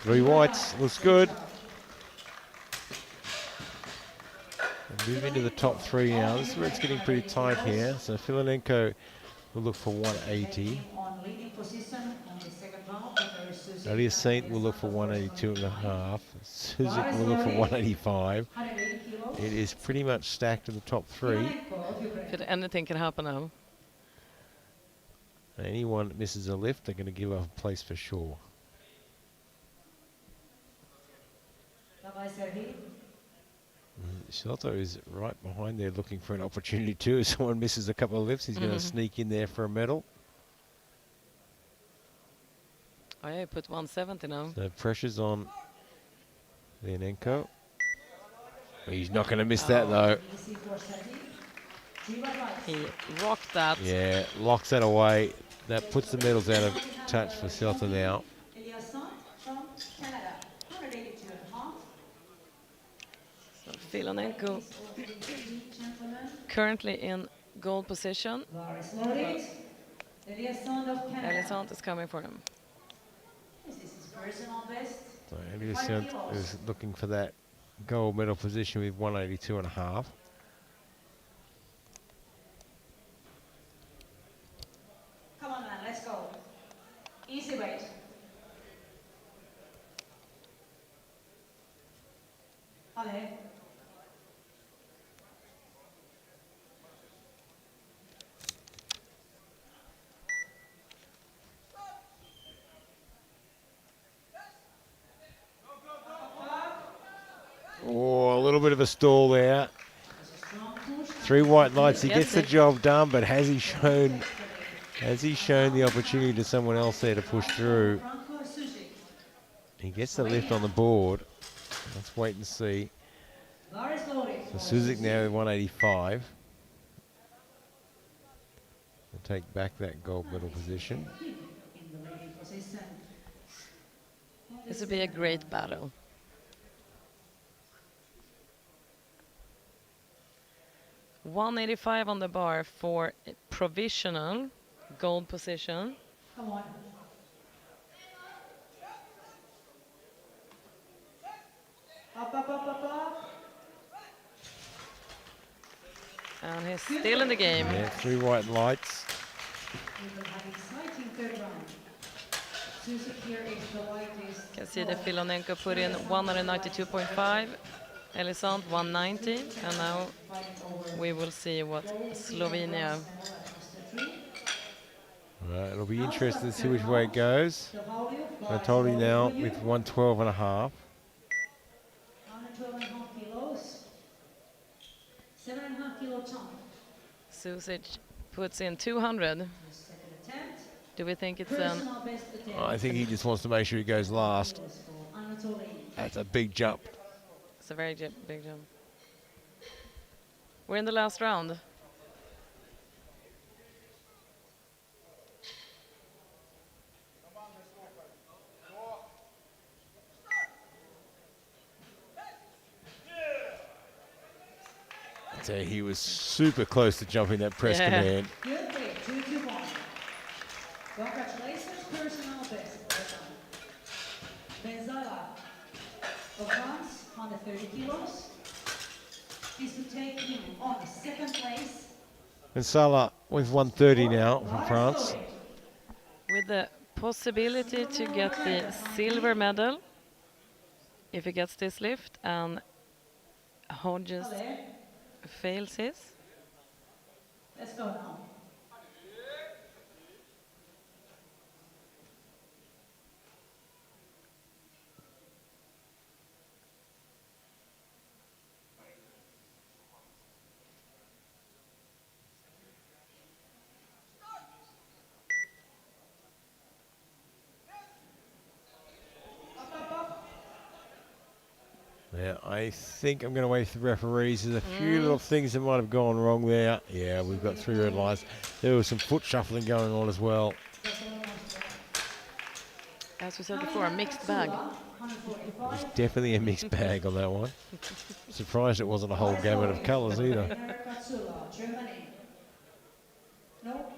Three whites, looks good. We'll move into the top three now. This is where it's getting pretty tight here. So Filanenko will look for 180. Elias Saint will look for 182.5. Suzik will look for 185. It is pretty much stacked in the top three. Anything can happen now. Anyone that misses a lift, they're going to give up a place for sure. Shelto is right behind there looking for an opportunity too. If someone misses a couple of lifts, he's going to sneak in there for a medal. Oh yeah, he put 170 now. So pressure's on Leonenko. He's not going to miss that though. He rocked that. Yeah, locks that away. That puts the medals out of touch for Shelto now. So Filanenko currently in gold position. Eliasant is coming for him. So Eliasant is looking for that gold medal position with 182.5. Come on, man, let's go. Easy weight. Ale. Oh, a little bit of a stall there. Three white lights. He gets the job done, but has he shown the opportunity to someone else there to push through? He gets the lift on the board. Let's wait and see. So Suzik now with 185. We'll take back that gold medal position. This would be a great battle. $185 on the bar for a provisional gold position. Come on. Up. And he's still in the game. Yeah, three white lights. We will have exciting third round. Suzik here is the whitest. You can see that Filanenko put in 192.5, Elisant 190, and now we will see what Slovenia. Right, it'll be interesting to see which way it goes. I told you now with 112.5. 112.5 kilos. 7.5 kilo chunk. Susic puts in 200. Second attempt. Do we think it's an... Personal best attempt. I think he just wants to make sure he goes last. That's a big jump. It's a very big jump. We're in the last round. I'd say he was super close to jumping that press command. Good play, 2-1. Congratulations, personal best. Benzala of France, 130 kilos, is to take him on second place. And Salah with 130 now from France. With the possibility to get the silver medal if he gets this lift, and Hodges fails his. Let's go now. Yeah, I think I'm going to wait for the referees. There's a few little things that might have gone wrong there. Yeah, we've got 3 red lights. There was some foot shuffling going on as well. As we said before, a mixed bag. There's definitely a mixed bag on that one. Surprised it wasn't a whole gamut of colours either. Got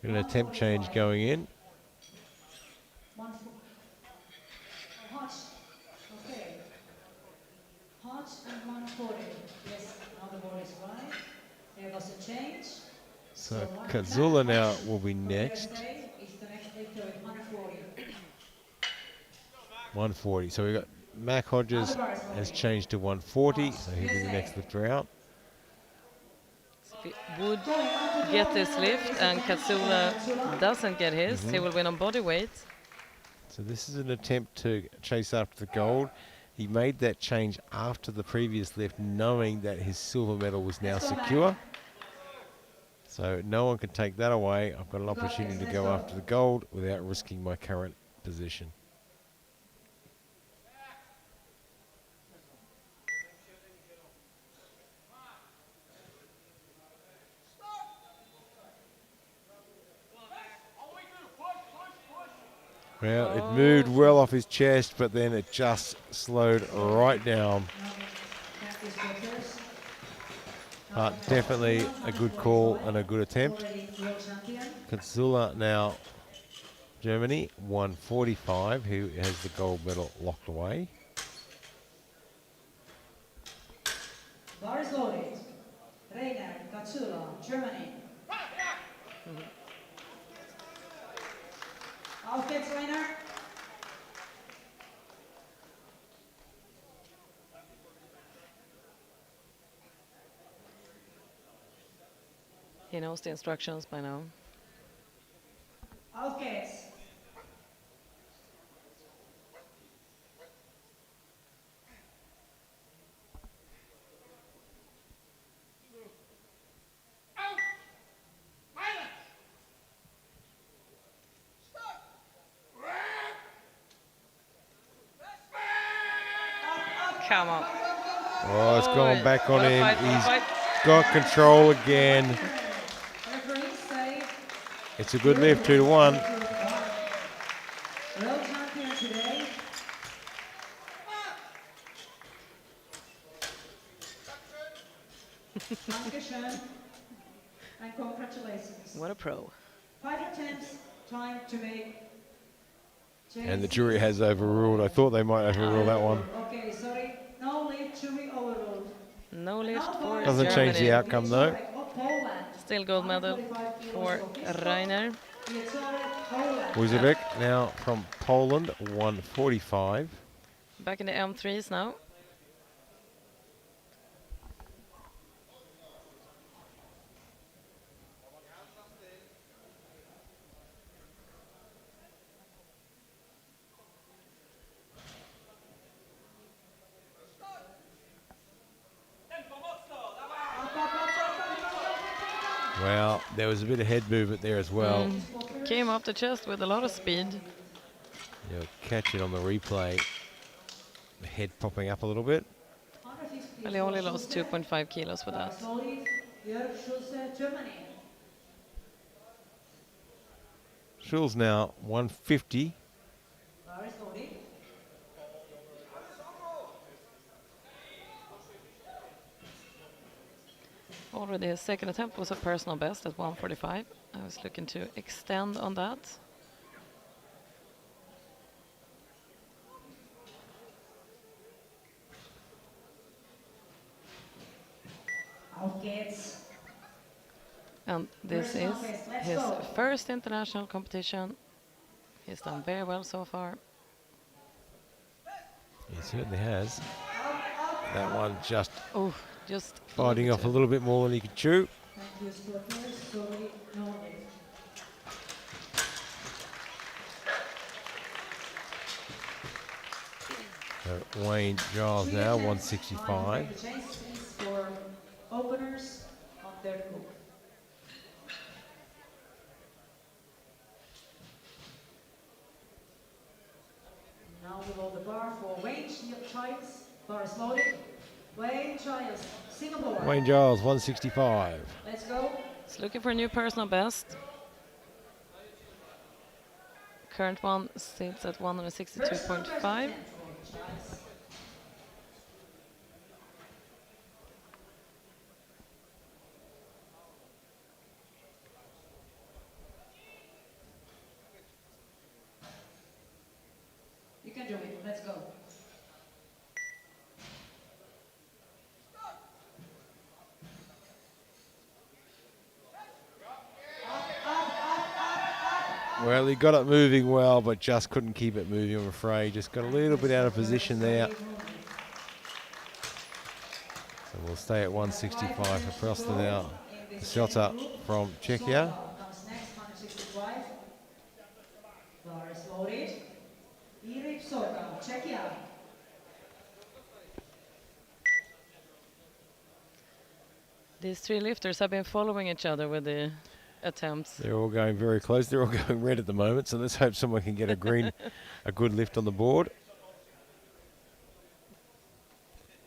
an attempt change going in. and 140. Yes, now the board is right. There was a change. So one Katsula flat now match will be from next. USA is the next lifter with 140. 140. So we've got Mac Hodges has changed to 140, so he'll be the next lifter out. If he would get this lift and Katsula doesn't get his, he will win on body weight. So this is an attempt to chase after the gold. He made that change after the previous lift, knowing that his silver medal was now secure. So no one can take that away. I've got an opportunity to go after the gold without risking my current position. Well, it moved well off his chest, but then it just slowed right down. But definitely a good call and a good attempt. Katsula now, Germany, 145, who has the gold medal locked away. Bar is loaded. Rainer, Katsula, Germany. Auf geht's, Rainer. He knows the instructions by now. Auf geht's. Come on. Oh, it's gone back on him. Fight. He's got control again. It's a good lift, 2-1. World champion today. Dankeschön. And congratulations. What a pro. 5 attempts, time to make. And the jury has overruled. I thought they might overrule that one. Okay, sorry. No lift, jury overruled. No lift for Doesn't Germany. change the outcome though. Still gold medal for Rainer. Wuzevik now from Poland, 145. Back in the M3s now. Well, there was a bit of head movement there as well. Came off the chest with a lot of speed. You'll catch it on the replay. The head popping up a little bit. Well, he only lost 2.5 kilos with that. Schulz now 150. Already his second attempt was a personal best at 145. I was looking to extend on that. And this is his first international competition. He's done very well so far. He certainly has. That one just biting off a little bit more than he could chew. So Wayne Giles now 165. For openers on third group. Now below the bar for Wayne Giles. Bar is loaded. Wayne Giles, Singapore. Wayne Giles 165. Let's go. He's looking for a new personal best. Current one sits at 162.5. You can do it. Let's go. Well, he got it moving well, but just couldn't keep it moving, I'm afraid. Just got a little bit out of position there. So we'll stay at 165 for Proston now. The setter from Czechia. Comes next, 165. Bar is loaded. Irip Sorka, Czechia. These three lifters have been following each other with the attempts. They're all going very close. They're all going red at the moment, so let's hope someone can get a green, a good lift on the board.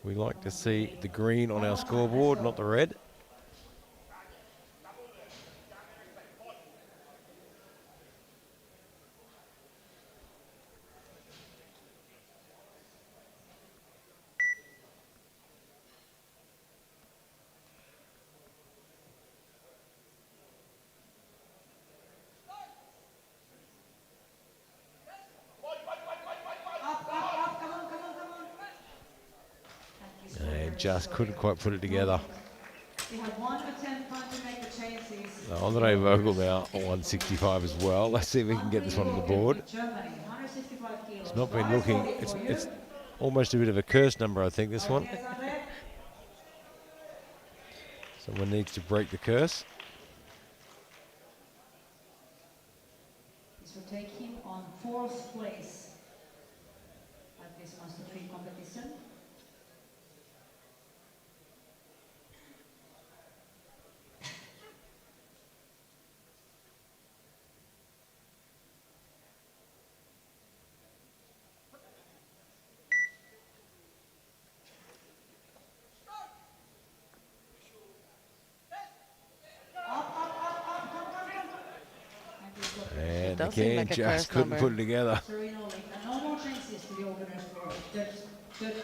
We like to see the green on our scoreboard, not the red. And just couldn't quite put it together. We have one attempt time to make the changes. Andre Vogel now on 165 as well. Let's see if we can get this one on the board. Germany, 165 kilos. It's not been looking, it's almost a bit of a curse number, I think, this one. Someone needs to break the curse. This will take him on 4th place at this Master 3 competition. And does seem again, like a just curse couldn't number. put it together. No more changes to the organizers for third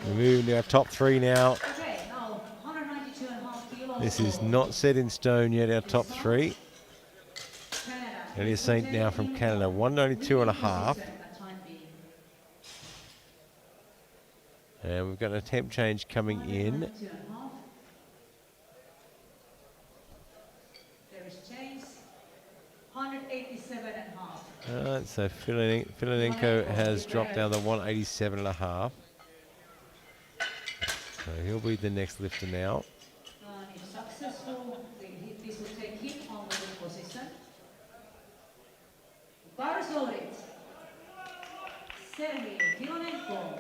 We're moving to our top three now. Okay, now 192.5 kilos. This is not set in stone yet, our top three. Canada. Elliot Saint now from Canada, 192.5. And we've got an attempt change coming in. There is change. 187.5. So Filinenko has dropped down to 187.5. So he'll be the next lifter now. And if successful, this will take him on the good position. Bar is loaded. Sergei Filinenko.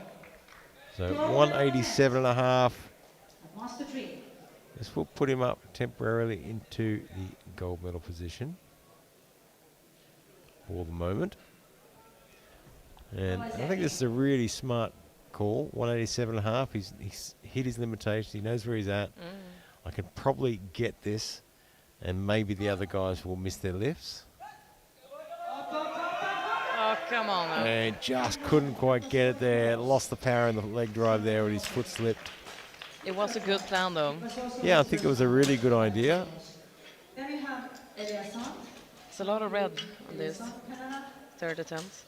So 187.5. Master 3. This will put him up temporarily into the gold medal position for the moment. And I think this is a really smart call. 187.5. He's hit his limitations. He knows where he's at. I can probably get this, and maybe the other guys will miss their lifts. Oh, come on now. And just couldn't quite get it there. Lost the power in the leg drive there, and his foot slipped. It was a good plan, though. Yeah, I think it was a really good idea. Then we have Eliasson. It's a lot of red on this Canada. third attempt.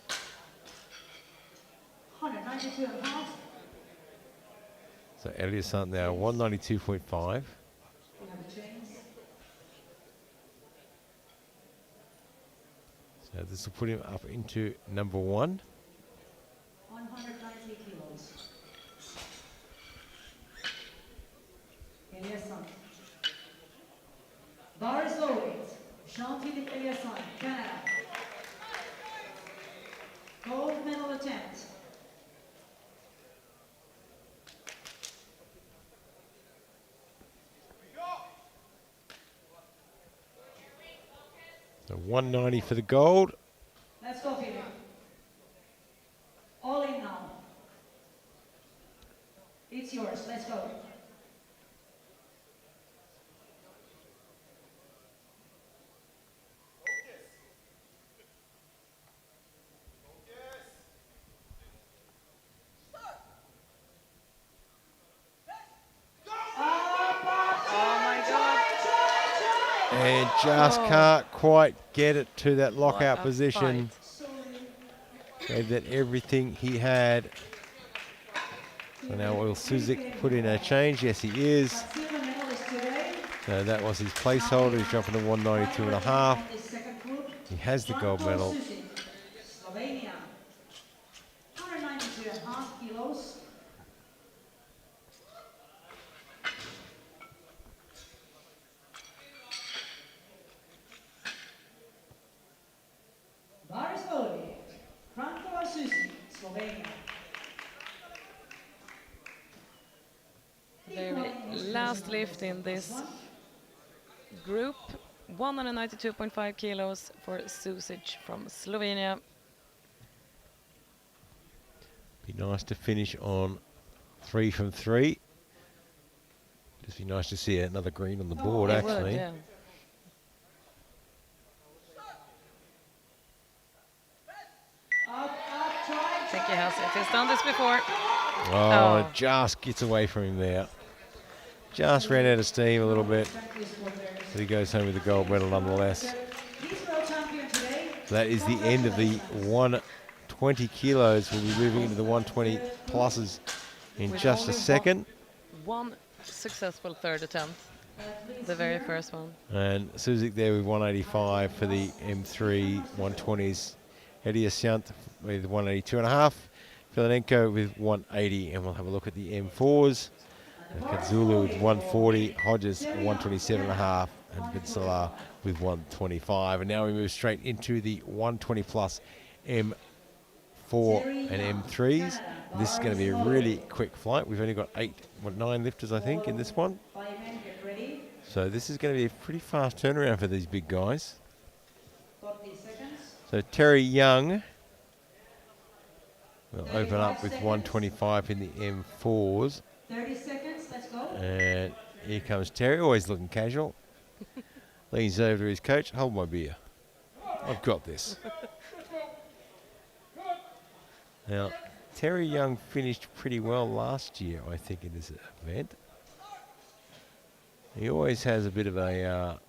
192.5. So Elliot Sant now 192.5. We have a change. So this will put him up into number 1. 190 kilos. Eliasson. Bar is loaded. Jean-Philippe Eliasson, Canada. Gold medal attempt. So 190 for the gold. Let's go, Philip. All in now. It's yours. Let's go. And just can't quite get it to that lockout What a position. fight. Gave that everything he had. So now will Suzik put in a change? Yes, he is. Silver medalist today. So that was his placeholder. He's jumping to 192.5. Second group. He has the gold medal. Suzik. 1.5 kilos. Bar is loaded. Frankova Susi, Slovenia. Very last lift in this group. 192.5 kilos for Susic from Slovenia. Be nice to finish on 3 from 3. Just be nice to see another green on the board, It actually. would, yeah. I think he has it. He's done this before. Oh, just gets away from him there. Just ran out of steam a little bit. But he goes home with the gold medal nonetheless. So that is the end of the 120 kilos. We'll be moving into the 120 pluses in With just a only second. One successful third attempt. The very first one. And Suzik there with 185 for the M3 120s. Hedi Asyant with 182.5. Filanenko with 180. And we'll have a look at the M4s. Katzulu with 140. Hodges 127.5. And Vinsala with 125. And now we move straight into the 120 plus M4 and M3s. This is going to be a really quick flight. We've only got 9 lifters, I think, in this one. So this is going to be a pretty fast turnaround for these big guys. So Terry Young will open up with 125 in the M4s. 30 seconds, let's go. And here comes Terry, always looking casual. Leans over to his coach. Hold my beer. I've got this. Now, Terry Young finished pretty well last year, I think, in this event. He always has a bit of a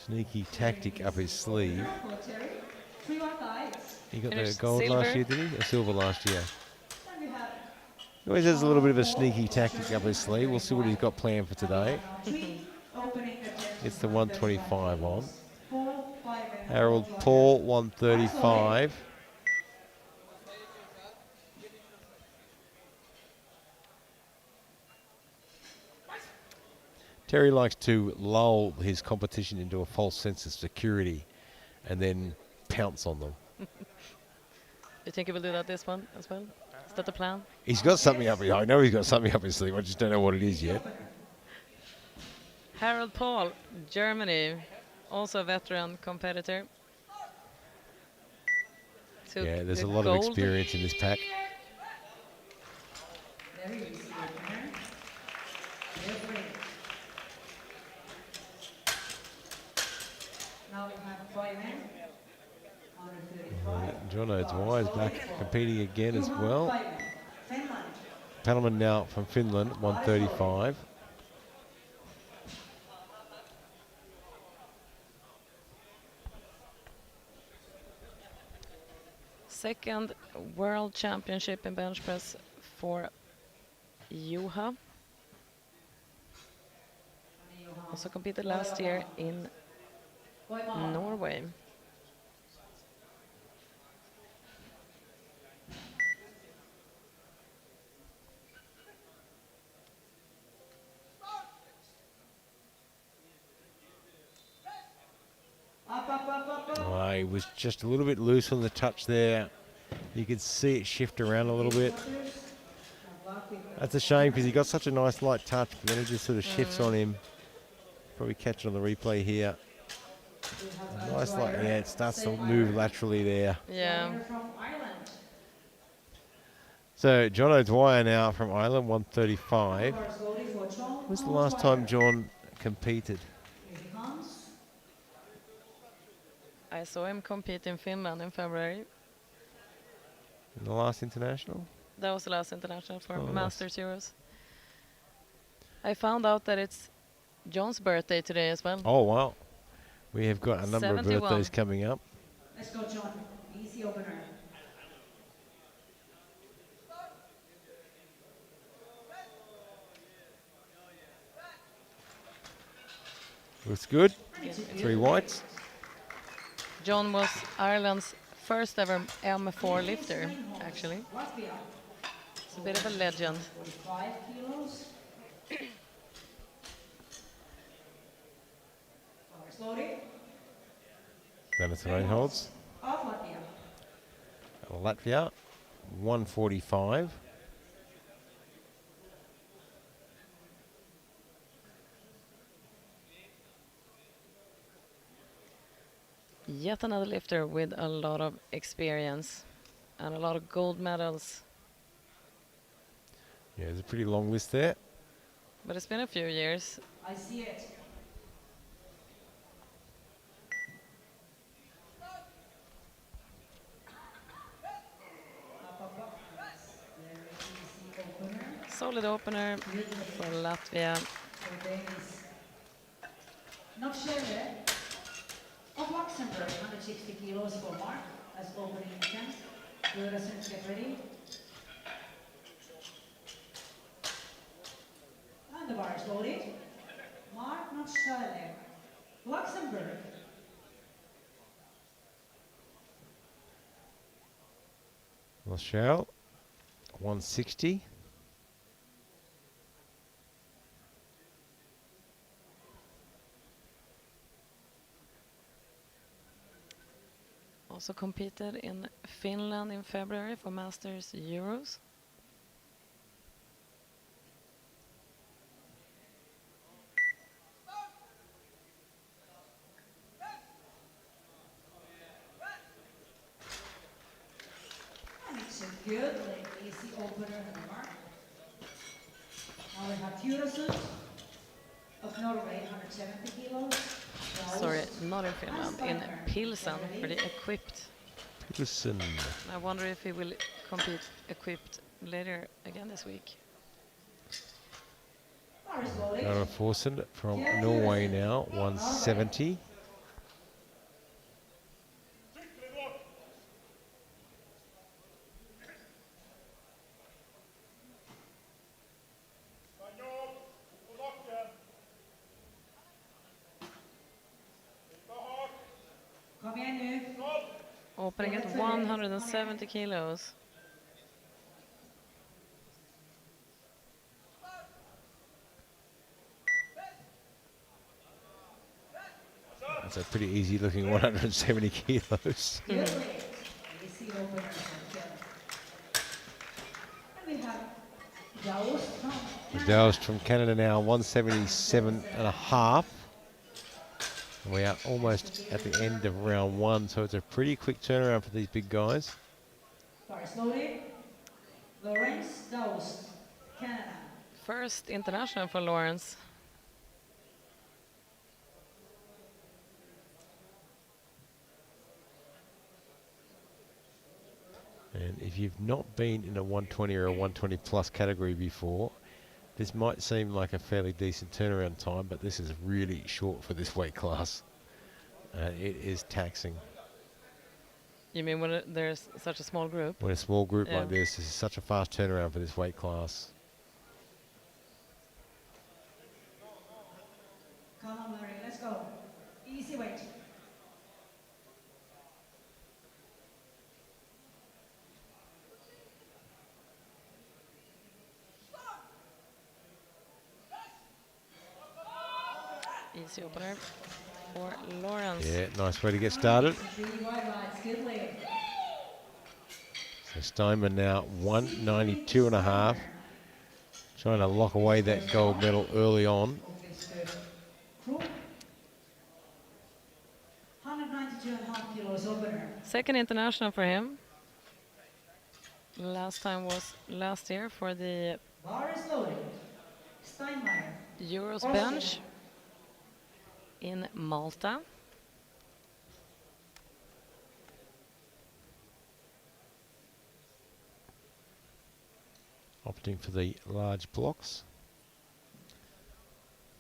sneaky tactic up his sleeve. He got the gold last year, did he? Or silver last year? He always has a little bit of a sneaky tactic up his sleeve. We'll see what he's got planned for today. It's the 125 on. Harold Paul, 135. Terry likes to lull his competition into a false sense of security and then pounce on them. Do you think he will do that this one as well? Is that the plan? He's got something up his I know he's got something up his sleeve. I just don't know what it is yet. Harold Paul, Germany, also a veteran competitor. Took Yeah, there's the a lot gold. of experience in this pack. Now we have Boyman. John O'Dwyer is back competing again as well. Paddleman now from Finland, 135. Second World Championship in bench press for Juha. Also competed last year in Norway. He was just a little bit loose on the touch there. You could see it shift around a little bit. That's a shame because he got such a nice light touch, but then it just sort of shifts on him. Probably catch it on the replay here. Nice light, yeah, it starts to move laterally there. Yeah. So John O'Dwyer now from Ireland, 135. When's the last time John competed? I saw him compete in Finland in February. In the last international? That was the last international for Oh, Masters Euros. I found out that it's John's birthday today as well. Oh, wow. We have got a number 71. of birthdays coming up. Let's go, John. Easy opener. Looks good. Yeah. 3 whites. John was Ireland's First ever M4 lifter, actually. Latvia. It's a bit of a legend. 45 kilos. Bars loaded. Dennis Reinholds. Of Latvia. Latvia, 145. Yet another lifter with a lot of experience and a lot of gold medals. Yeah, there's a pretty long list there. But it's been a few years. I see it. Very easy opener. Solid opener for Latvia. For Davis. Nokshele of Luxembourg, 160 kilos for Mark as opening attempt. Fluorescents, get ready. And the bar is loaded. Mark Nokshele, Luxembourg. Michelle, 160. Also competed in Finland in February for Masters Euros. And it's a good, easy opener and a mark. Now we have Fluorescent of Norway, 170 kilos. Sorry, not in Finland, in Pilsen for the equipped. Peterson. I wonder if he will compete equipped later again this week. Bar is loaded. Aaron Forsen from Norway now, 170. Kom igen nu. Opening at 170 kilos. That's a pretty easy looking 170 kilos. Good leg. Easy opener from Kjell. And we have Daoust from Dallas from Canada now, 177 and a half. And we are almost at the end of round one, so it's a pretty quick turnaround for these big guys. Bar is loaded. Lawrence Daoust, Canada. First international for Lawrence. And if you've not been in a 120 or a 120 plus category before, this might seem like a fairly decent turnaround time, but this is really short for this weight class. It is taxing. You mean when there's such a small group? When a small group Yeah. like this is such a fast turnaround for this weight class. Come on, Larry, let's go. Easy weight. Easy opener for Lawrence. Yeah, nice way to get started. 3 wide rides, good leg. So Steinman now 192 and a half. Trying to lock away that gold medal early on. Crew. 192.5 kilos opener. Second international for him. Last time was last year for the Bar is loaded. Steinmeier. Euros Austria. bench in Malta. Opting for the large blocks.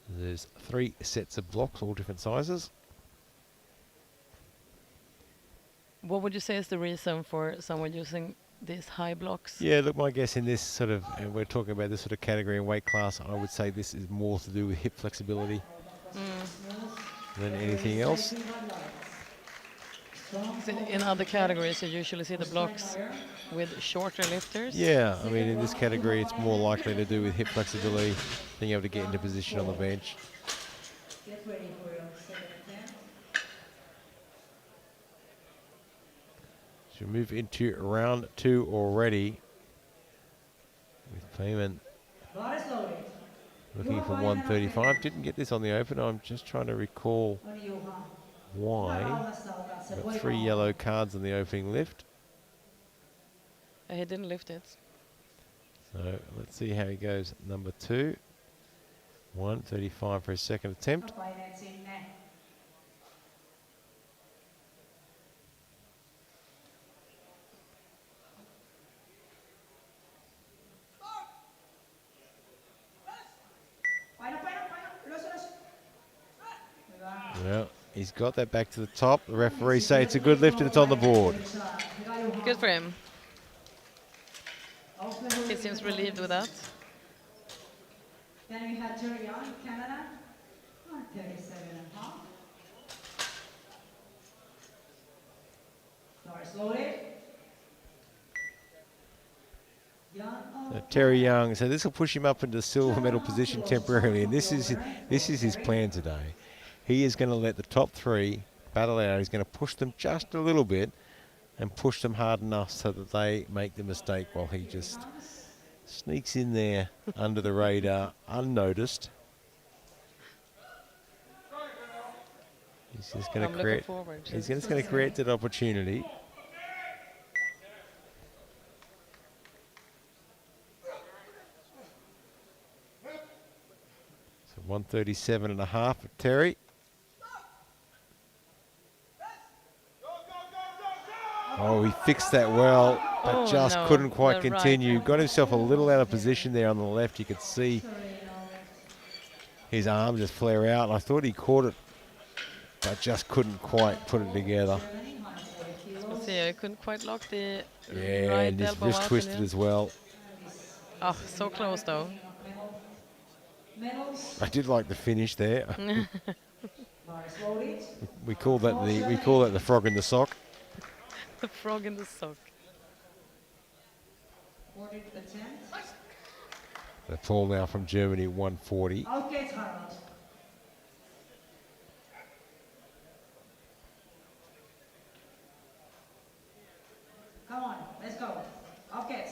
There's 3 sets of blocks, all different sizes. What would you say is the reason for someone using these high blocks? Yeah, look, my guess in this sort of, and we're talking about this sort of category and weight class, I would say this is more to do with hip flexibility than anything else. In other categories, you usually see the blocks with shorter lifters. Yeah, I mean, in this category, it's more likely to do with hip flexibility, being able to get into position on the bench. Get ready for your second attempt. So we move into round 2 already. With Payman Bar is loaded. looking for 135. Didn't get this on the open. I'm just trying to recall why. Got 3 yellow cards on the opening lift. He didn't lift it. So let's see how he goes. Number 2. 135 for his second attempt. Well, he's got that back to the top. The referee say it's a good lift and it's on the board. Good for him. He seems relieved with that. Then we had Terry Young, Canada, 137.5. Bar is loaded. Terry Young, so this will push him up into the silver medal position temporarily, and this is his plan today. He is going to let the top 3 battle out. He's going to push them just a little bit and push them hard enough so that they make the mistake while he just sneaks in there under the radar, unnoticed. He's just going to create. He's just going to create that opportunity. So 137.5 for Terry. Oh, he fixed that well, but just couldn't quite continue. Got himself a little out of position there on the left. You could see his arm just flare out. I thought he caught it, but just couldn't quite put it together. See, I couldn't quite lock the Yeah, right and his elbow wrist out twisted as well. Oh, so close though. I did like the finish there. we call that the frog in the sock. The frog in the sock. The fall now from Germany, 140. Okay, Harald. Come on, let's go. Okay.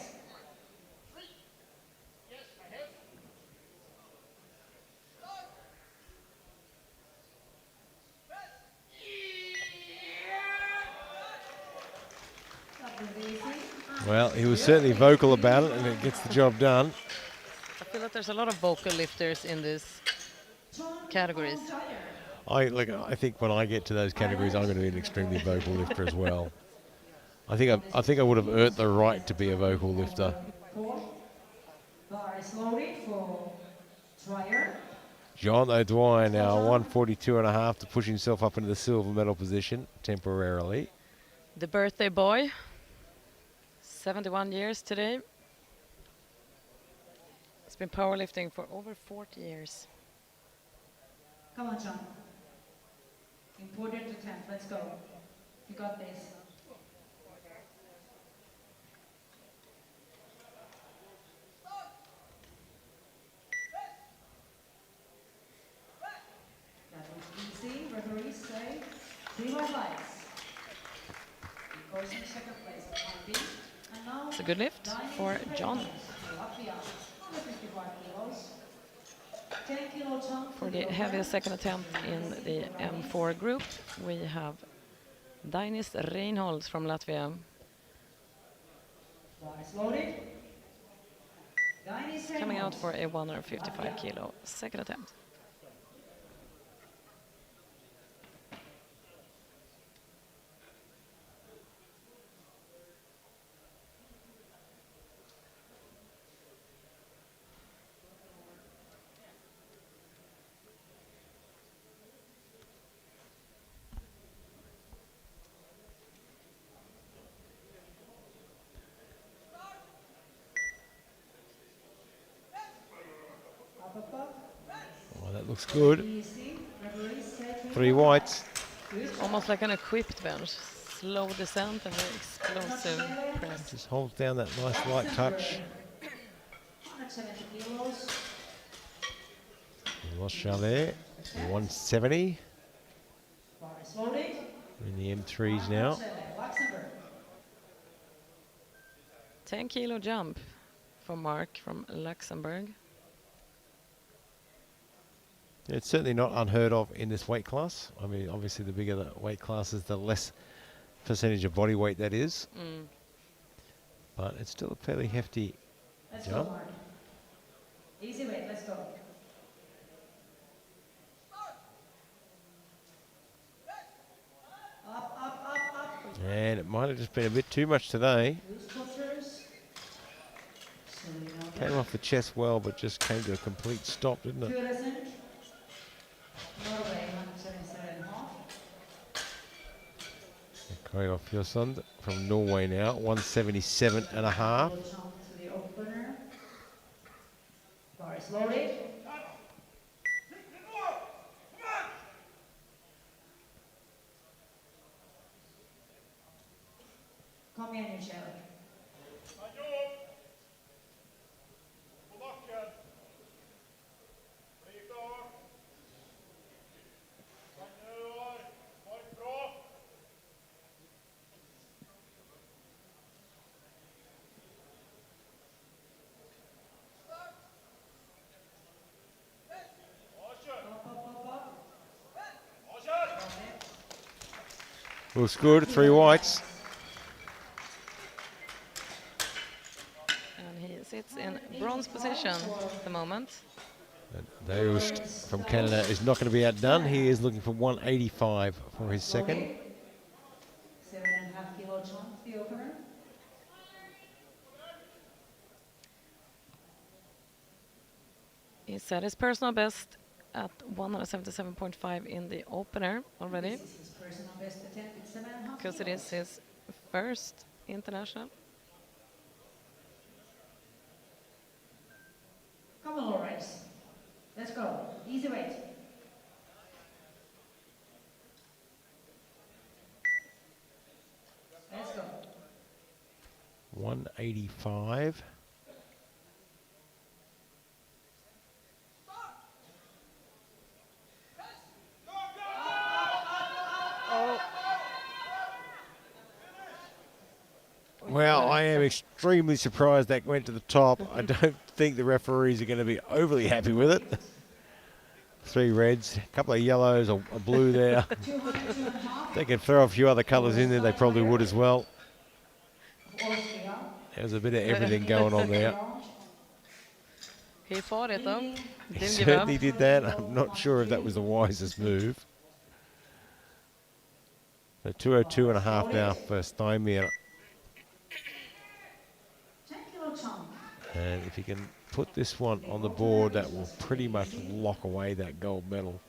Well, he was certainly vocal about it, and it gets the job done. I feel that there's a lot of vocal lifters in these categories. I think when I get to those categories, I'm going to be an extremely vocal lifter as well. I think I would have earned the right to be a vocal lifter. Bar is loaded for Trier. John O'Dwyer now 142.5 to push himself up into the silver medal position temporarily. The birthday boy, 71 years today. He's been powerlifting for over 40 years. Come on, John. Important attempt. Let's go. You got this. That was easy. Referees say 3 white lights. He goes in second place. And now It's a good lift for John. Latvia, 155 kilos. 10 kilo John For the heaviest second attempt in the M4 group, we have Dainis Reinholds from Latvia. Bar is loaded. Coming out for a 155 kilo second attempt. Oh, that looks good. 3 whites. Almost like an equipped bench. slow descent and very explosive press. Just holds down that nice light touch. 170 kilos. Lost Chalet, 170 Bar is loaded. in the M3s now. 107, Luxembourg. 10-kilo jump for Mark from Luxembourg. It's certainly not unheard of in this weight class. I mean, obviously the bigger the weight class is, the less percentage of body weight that is. But it's still a fairly hefty Let's jump. go, Mark. Easy weight, let's go. Up, up, up, up. And it might have just been a bit too much today. Loose pushers. So you know Came off the chest well, but just came to a complete stop, didn't it? Turesen. Norway, 177.5. Craig Fjøsund from Norway now, 177.5. Jump to the opener. Bar is loaded. Kom igen nu, Kjell. Looks good, 3 whites. And he sits in bronze position at the moment. And Daoust from Canada is not going to be outdone. He is looking for 185 for his second. 7.5 kilo jump, the opener. He set his personal best at 177.5 in the opener already, This is his personal best attempt at 7.5 because it is his first international. Come on, Lawrence. Let's go. Easy weight. Let's go. 185. Well, I am extremely surprised that went to the top. I don't think the referees are going to be overly happy with it. 3 reds, a couple of yellows, a blue there. 200, 2.5. They could throw a few other colours in there, they probably would as well. Austria. There's a bit of everything going on there. He fought it though. He Didn't give up. certainly did that. I'm not sure if that was the wisest move. So 202.5 now for Steinmeier. 10 kilo jump. And if he can put this one on the board, that will pretty much lock away that gold medal.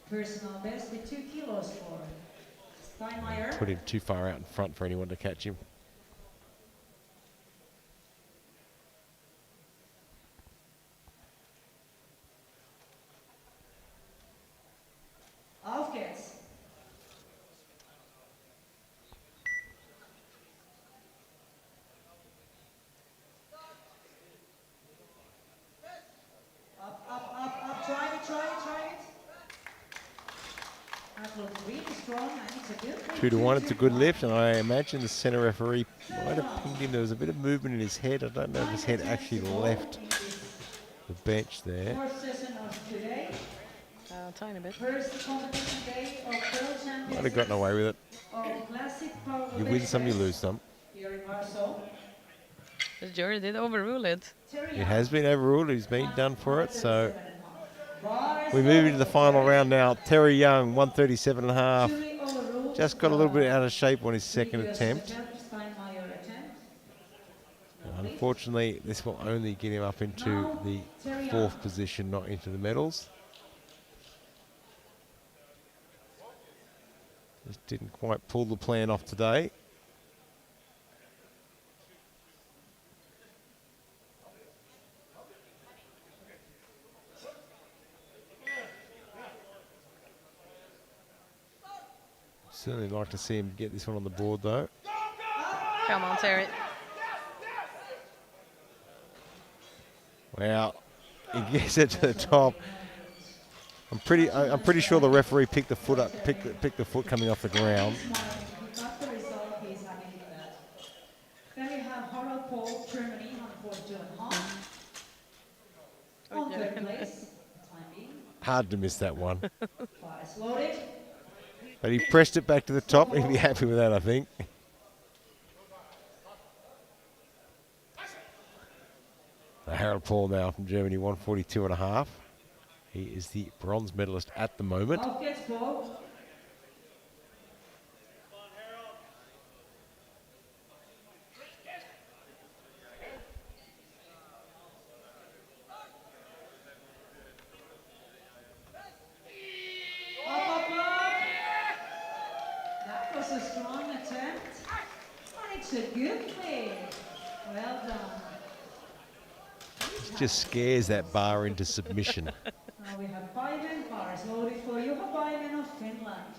Personal best with 2 kilos for Steinmeier. Put him too far out in front for anyone to catch him. Aufgeht's. Up, up, up, up. Try it, try it, try it. That looks really strong and it's a good 2 to 1, it's a good lift, and I imagine the centre referee might have pinged him. There was a bit of movement in his head. I don't know if his head actually left the bench there. Fourth session of today. Tiny bit. First competition day of World Might have Championships gotten away with it. of Classic Power You win some, you lose some. here in Warsaw. The jury did overrule it. It has been overruled. He's been done for it. So we move into the final round now. Terry Young, 137.5. Just got a little bit out of shape on his second attempt. Unfortunately, this will only get him up into the 4th position, not into the medals. Just didn't quite pull the plan off today. Certainly like to see him get this one on the board, though. Come on, Terry. Wow, he gets it to the top. I'm pretty sure the referee picked the foot up, picked the foot coming off the ground. He got the result. He's happy with that. Then we have Harold Paul, Germany, 142.5. On third place, time being. Hard to miss that one. Bar is loaded. But he pressed it back to the top. He'd be happy with that, I think. Harold Paul now from Germany, 142.5. He is the bronze medalist at the moment. Off gets Paul. That was a strong attempt. And it's a good play. Well done. It just scares that bar into submission. Now we have Päivän. Bar is loaded for Juha Päivän of Finland.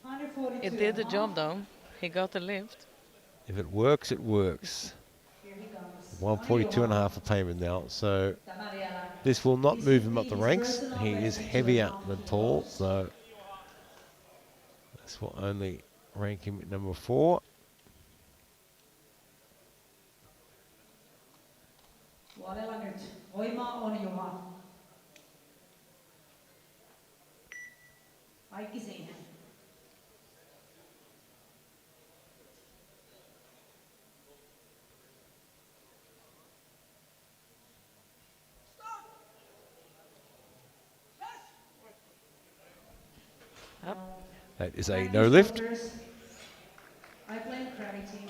142. It did the job, though. He got the lift. If it works, it works. Here he comes. 142.5 for payment now. So Tämä vielä. this will not move him up the ranks. He is heavier than Paul, so this will only rank him at number 4. Vuodella nyt. Voimaa on Juha. Kaikki siihen. Up. That is a no lift. I blame gravity.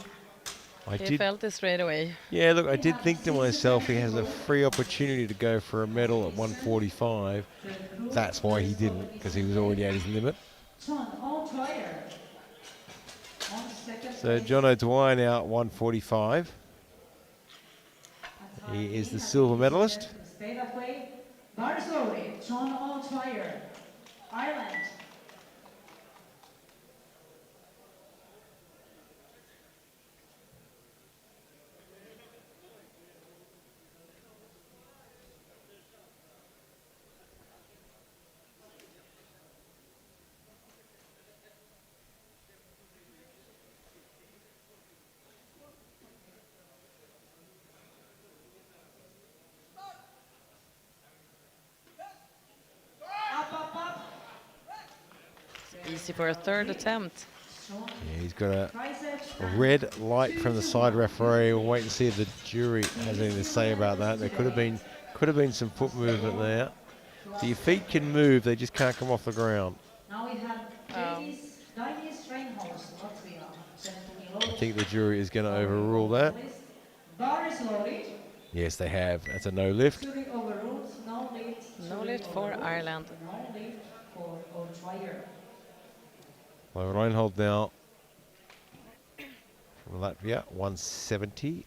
He felt it straight away. Yeah, look, I did think to myself he has a free opportunity to go for a medal at 145. That's why he didn't, because he was already at his limit. John O'Dwyer. On second So place. John O'Dwyer now at 145. He is the silver medalist. Stay that way. Bars loaded. John O'Dwyer. Ireland. Up, up, up. Easy for a third attempt. John. Yeah, he's got a Triceps. red light from the side referee. We'll wait and see if the jury has anything to say about that. There could have been some foot movement there. So your feet can move, they just can't come off the ground. Now we have Dennis Reinholz, Latvia. 70 I kilos. think the jury is going to overrule that. Bar is loaded. Yes, they have. That's a no lift. Jury overruled. No lift. No Jury lift for overruled. Ireland. No lift for O'Dwyer. Well, Reinhold now from Latvia, 170.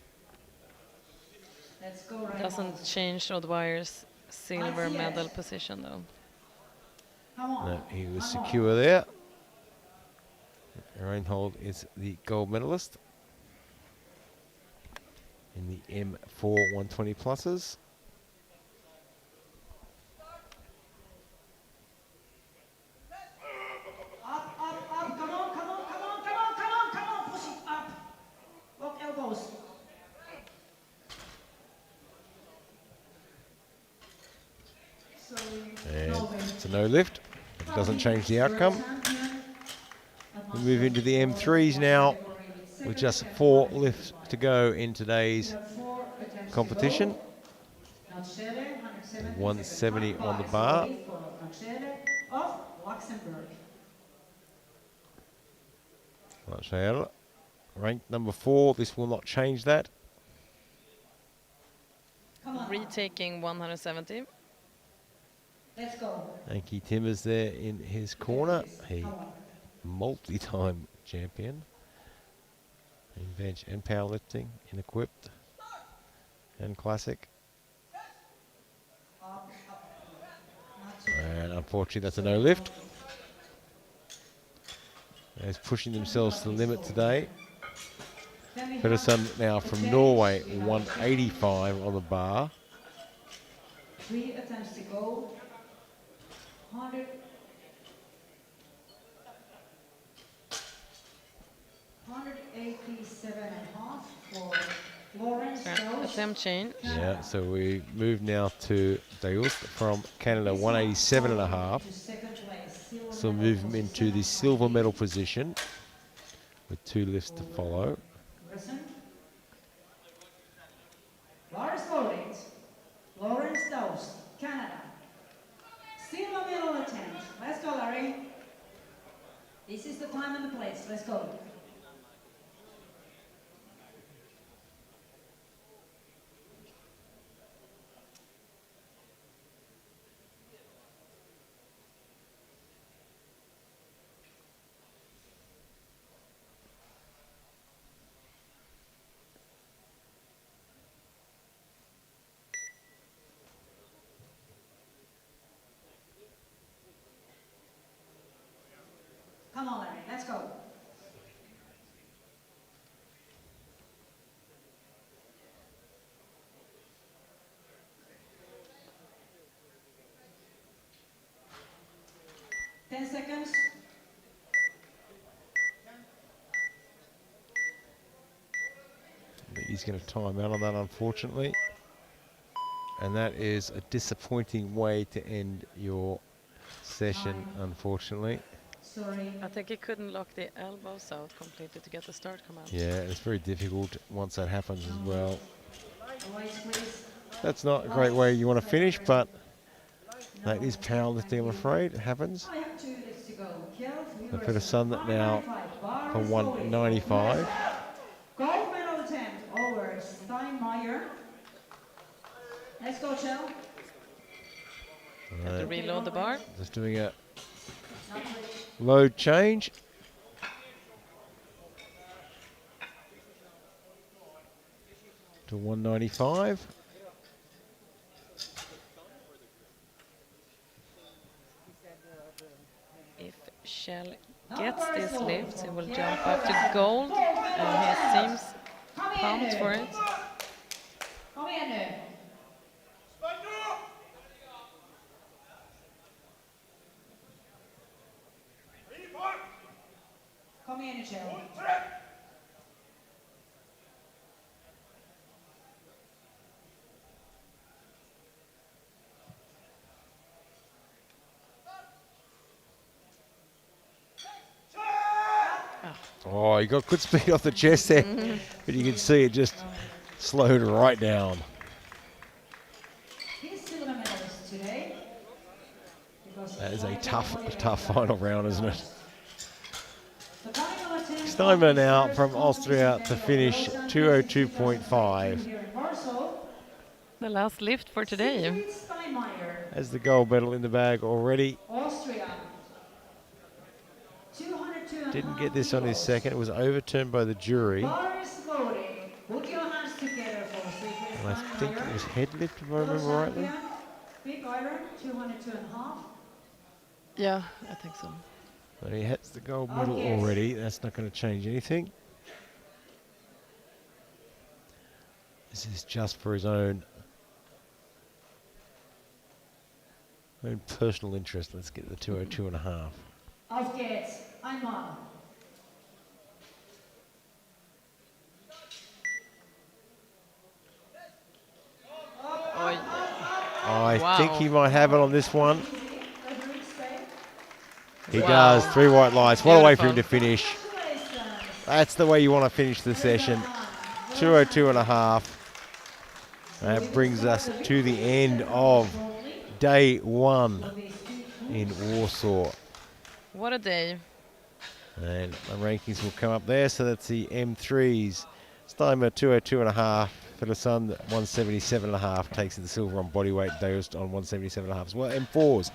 Let's go right Doesn't change O'Dwyer's silver medal position, though. Come on. No, he was come on. secure there. Reinhold is the gold medalist in the M4 120 pluses. Up, up, up. Come on, come on, come on, come on, come on, come on. Push it up. Lock elbows. So And no win. it's a no lift. It doesn't change the outcome. We move into the M3s now with just 4 lifts to go in today's competition. 170 on the bar. Of Luxembourg. Marcel, ranked number 4. This will not change that. Come on. Retaking 170. Let's go. Anki Timmers there in his corner. He Come on. multi-time champion in bench and powerlifting, in equipped and classic. Up, up. Not too And unfortunately, that's a no lift. is pushing themselves to the limit today. Then we have Pedersen now the from change. Norway, We have 185 on the bar. 3 attempts to go. 100. 187.5 for Lawrence Dowse. Attempt change. Yeah, so we move now to Dayust from Canada, 187.5. To second place. Silver So medal move for him into the silver medal position with 2 lifts to follow. Grayson. Lars loaded. Lawrence Dowse, Canada. Silver medal attempt. Let's go, Larry. This is the time and the place. Let's go. Come on, Larry. Let's go. Ten seconds. But he's going to time out on that, unfortunately. And that is a disappointing way to end your session, unfortunately. Sorry. I think he couldn't lock the elbows out completely to get the start come out. Yeah, it's very difficult once that happens as well. Boys, please. That's not a great way you want to finish, but that is powerlifting, I'm afraid. It happens. I have 2 lifts to go. So Pedersen now for 195. Gold medal attempt over Steinmeier. Let's go, Chell. Have to reload the bar. Just doing a load change. To 195. If Shell gets this lift, he will jump up to gold, and he seems pumped for it. Kom igen nu. Kom igen nu, Kjell. Oh, he got good speed off the chest there, but you can see it just slowed right down. He's silver medalist today. That is a tough final round, isn't it? The final attempt Steinmeier now from Austria to finish 202.5. here in Warsaw. The last lift for today. Siegfried Steinmeier, Has the gold medal in the bag already. Austria. 202.5 Didn't get this on his second. It was overturned by the jury. Bar is loaded. Put your hands together for Siegfried And I think it was head lift, if I remember rightly. Big iron, 202.5. Yeah, I think so. But he has the gold medal yes. already. That's not going to change anything. This is just for his own personal interest. Let's get the 202.5. Auf geht's. Einmal. Oj. I Wow. think he might have it on this one. Referee stay. He Wow. does. 3 white lights. What a way for him to Beautiful. finish. Congratulations. That's the way you want to finish the session. 202.5. That brings us to the end of day 1 in Warsaw. What a day. And the rankings will come up there. So that's the M3s. Steimer 202.5. Pedersen 177.5 takes the silver on bodyweight. Daoust on 177.5 as well. M4s.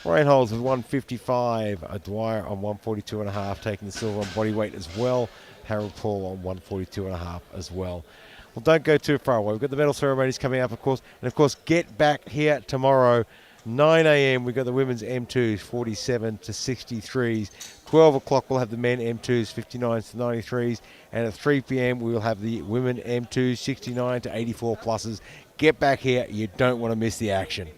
Reinholds with 155. Dwyer on 142.5 taking the silver on bodyweight as well. Harold Paul on 142.5 as well. Well, don't go too far away. We've got the medal ceremonies coming up, of course. And, of course, get back here tomorrow 9 a.m. we've got the women's M2s 47 to 63s. 12 o'clock we'll have the men M2s 59s to 93s. And at 3 p.m. we will have the women M2s 69 to 84 pluses. Get back here. You don't want to miss the action.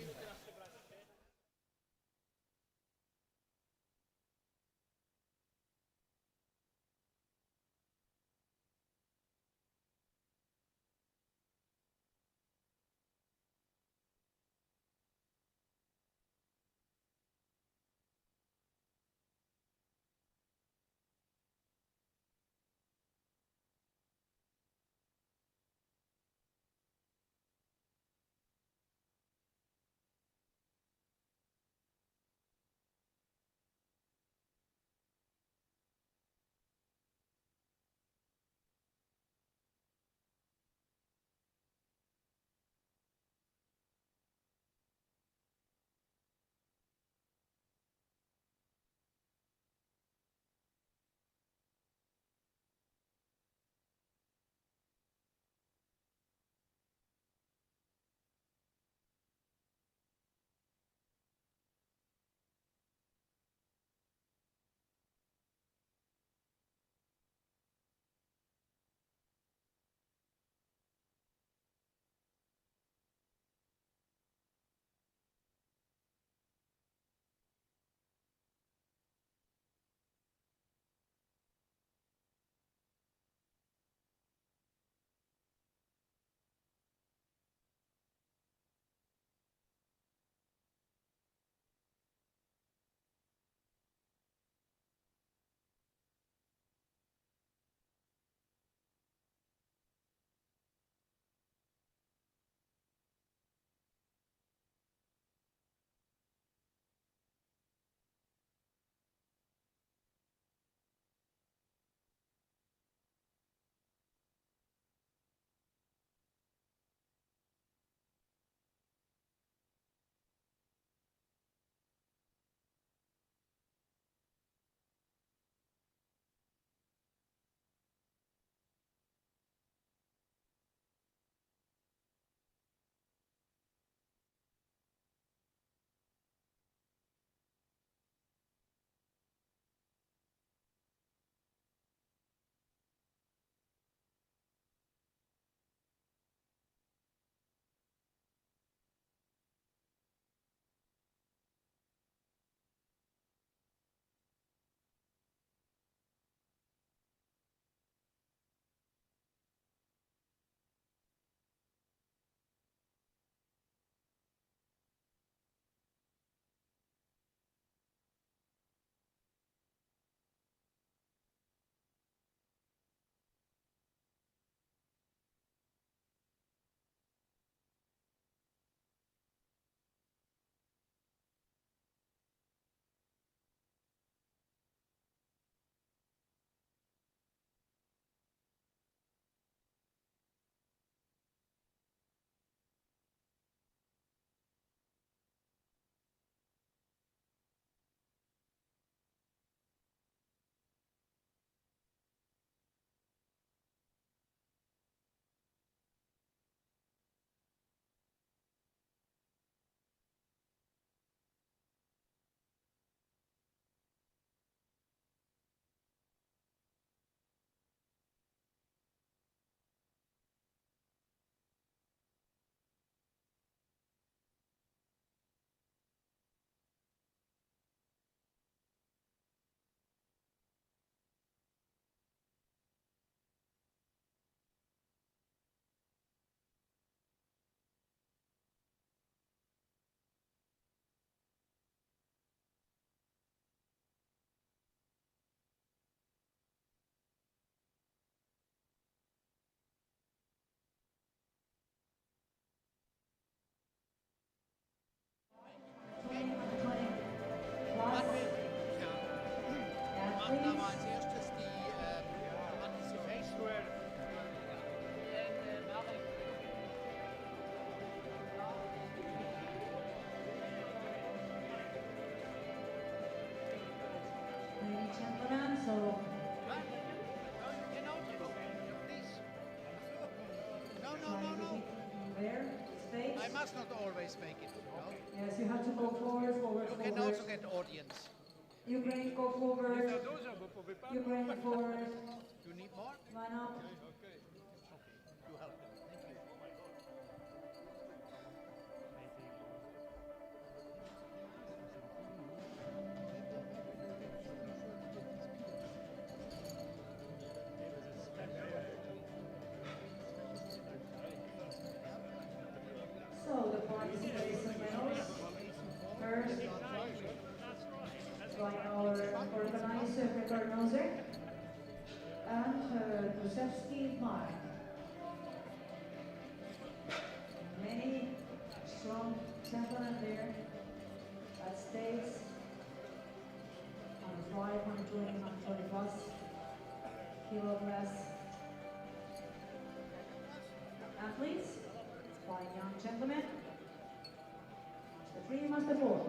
I must not always make it. No? Yes, you have to go forward, forward, You forward. can also get audience. Ukraine, go forward. Ukraine, forward. You need more? Line up. Okay, you help them. Thank you. So the participation medals. First, by our organizer, Pekar Nozer, and Kusevsky Mark. Many strong gentlemen there at stakes on 5, 120, 120 plus kilo class. Athletes, 5 young gentlemen, Master 3, Master 4.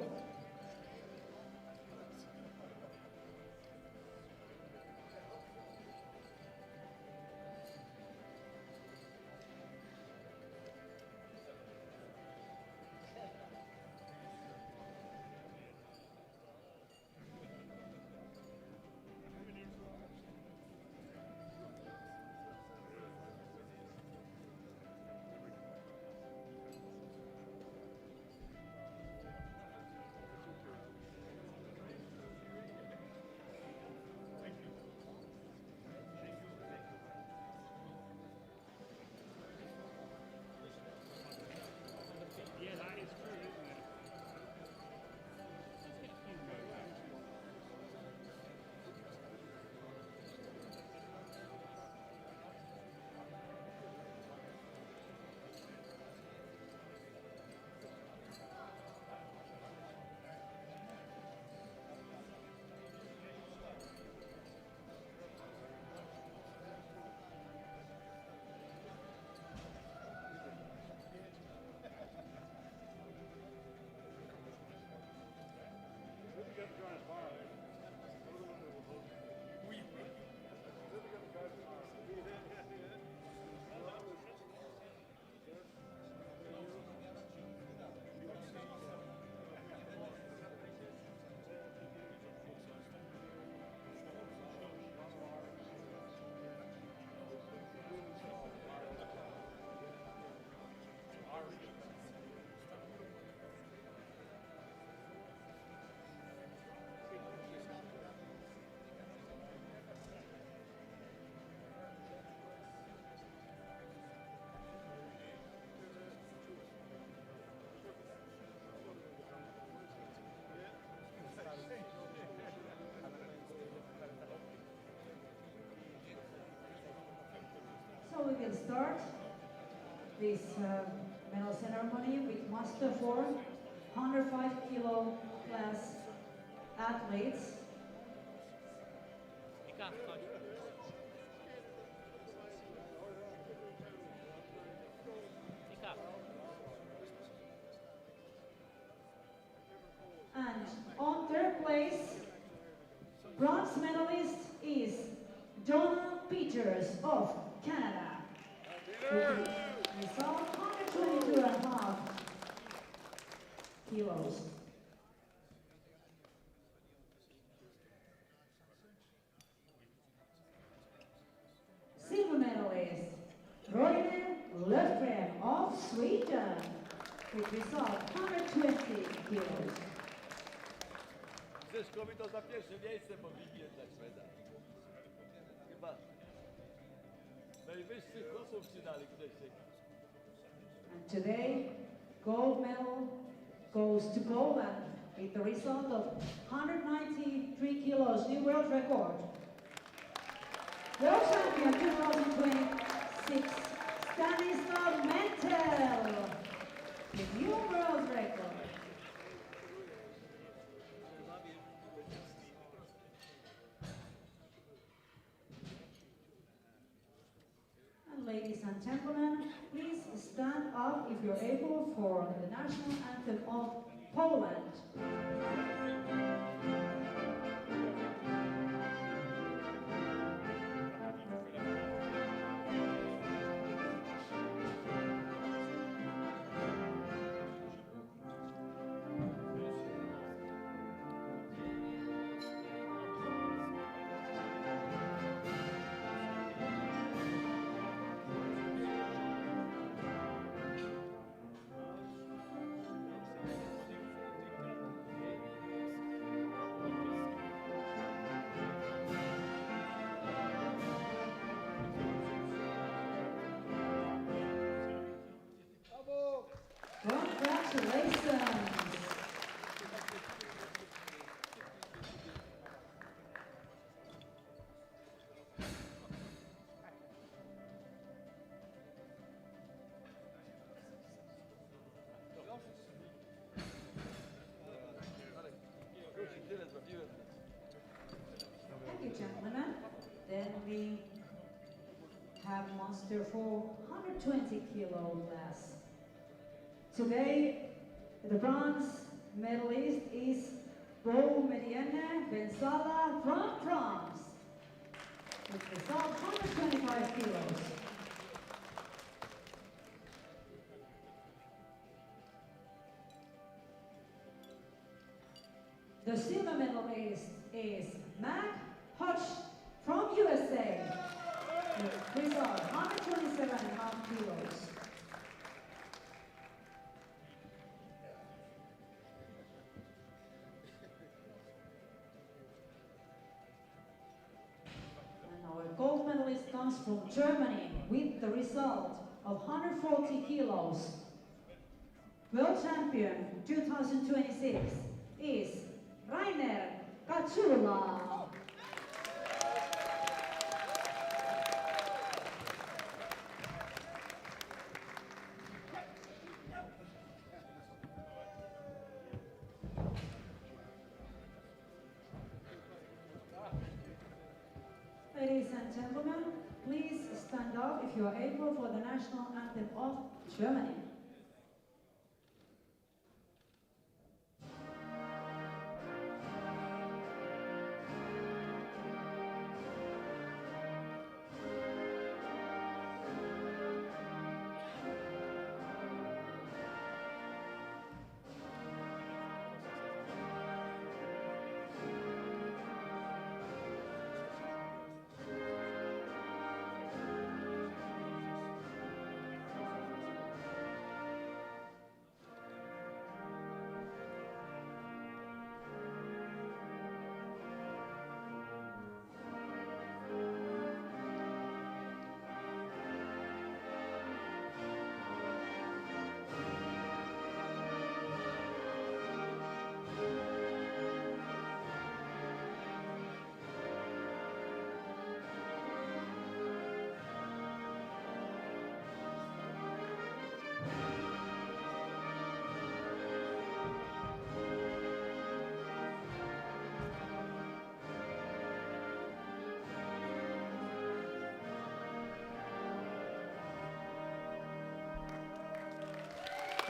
Yeah, that is true, isn't it? So we will start this medal ceremony with Master 4, 105 kilo class athletes. And on third place, bronze medalist is Donna Peters of Canada. Result 122.5 kilos. Silver medalist Roine Löfgren of Sweden with result 120 kilos. Ciężko mi to za pierwsze miejsce powygiętać medal. Chyba najwyższych chłopów ci dali Grzesiek. And today, gold medal goes to Poland with the result of 193 kilos, new world record. World champion 2026, Stanislav Mentel, the new world record. And ladies and gentlemen, please stand up if you're able for the national anthem of Poland. Congratulations. Thank you, gentlemen. Then we have Monster for 120 kilo class. Today, the bronze medalist is Boumediene Bensala from France. With result 125 kilos. The silver medalist is Mac Hodge from USA. With result 127.5 kilos. Our gold medalist comes from Germany with the result of 140 kilos. World champion 2026 is Rainer Kachula. Ladies and gentlemen, please stand up if you are able for the national anthem of Germany.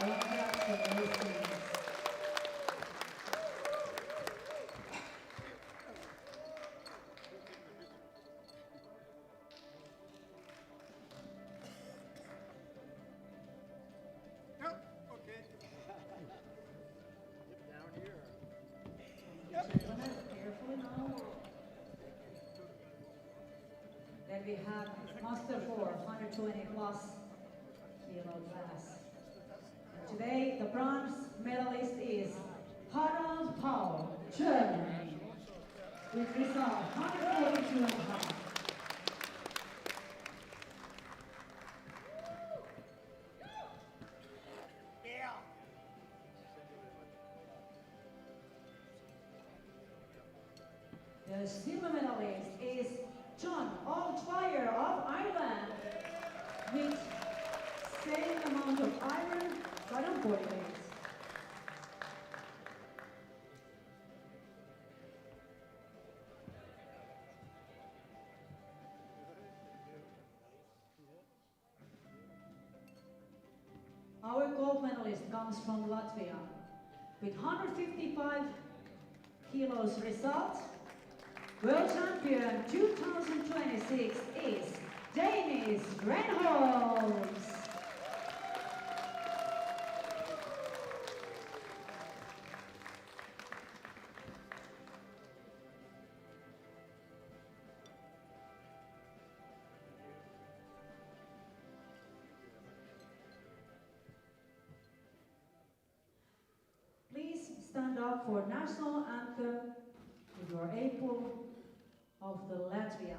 Congratulations. Gentlemen, carefully now. Then we have Master 4, 120 plus kilo class. And today, the bronze medalist is Harald Paul, Germany, with result 142.5. The silver medalist is John Altfire of Ireland with same amount of iron but on body weight. Our gold medalist comes from Latvia with 155 kilos result. World champion 2026 is Dennis Renholz. Please stand up for national anthem if you are able of the Latvia.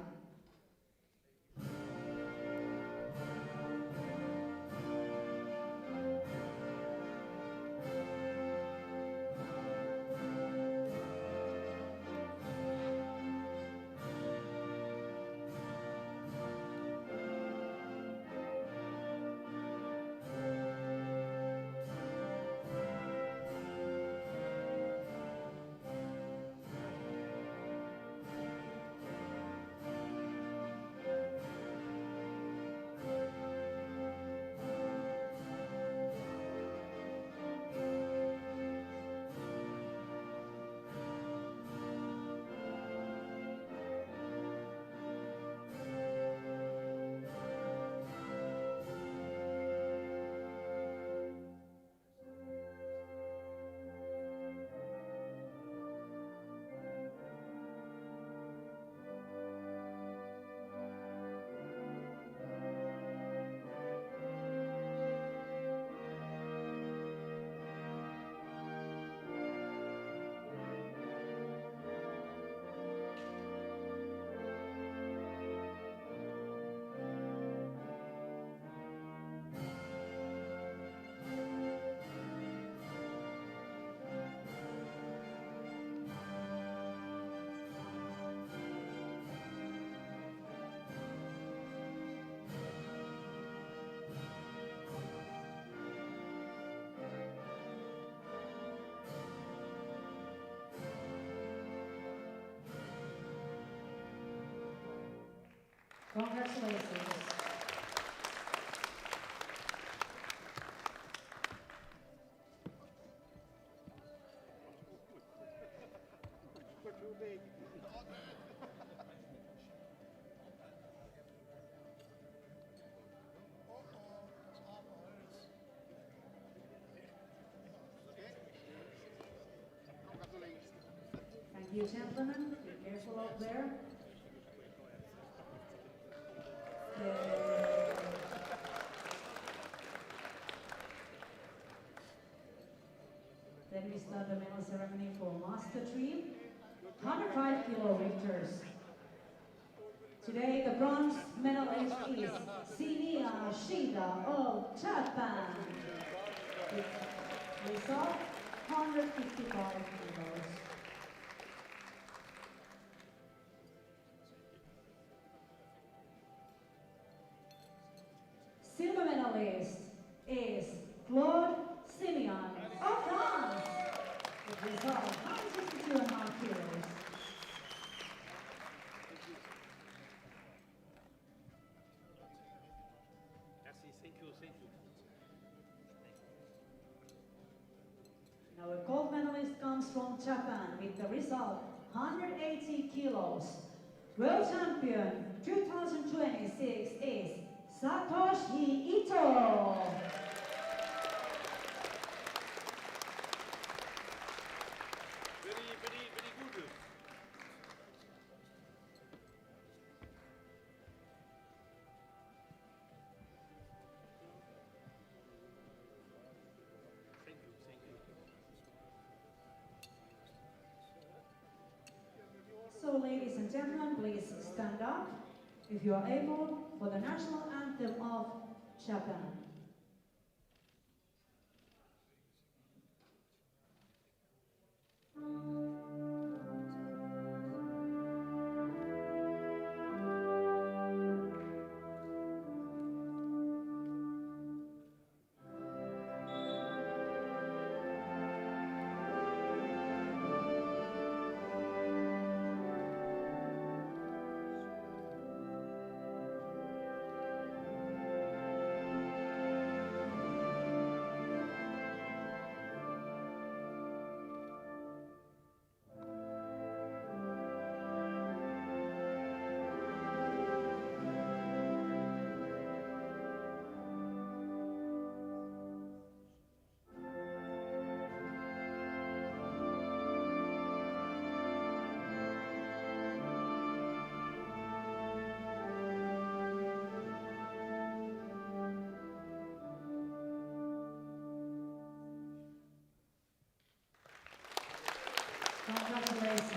Congratulations. Thank you, gentlemen. Be careful up there. Then we start the medal ceremony for Master 3, 105 kilo lifters. Today the bronze medalist is Sinia Shida of Japan. With result 155 kilos. Silver medalist is Claude Simeon of France. With result 162.5 kilos. Now a gold medalist comes from Japan with the result 180 kilos. World champion 2026 is Satoshi Ito. Very good. So ladies and gentlemen, please stand up if you are able for the national anthem of Japan. Congratulations.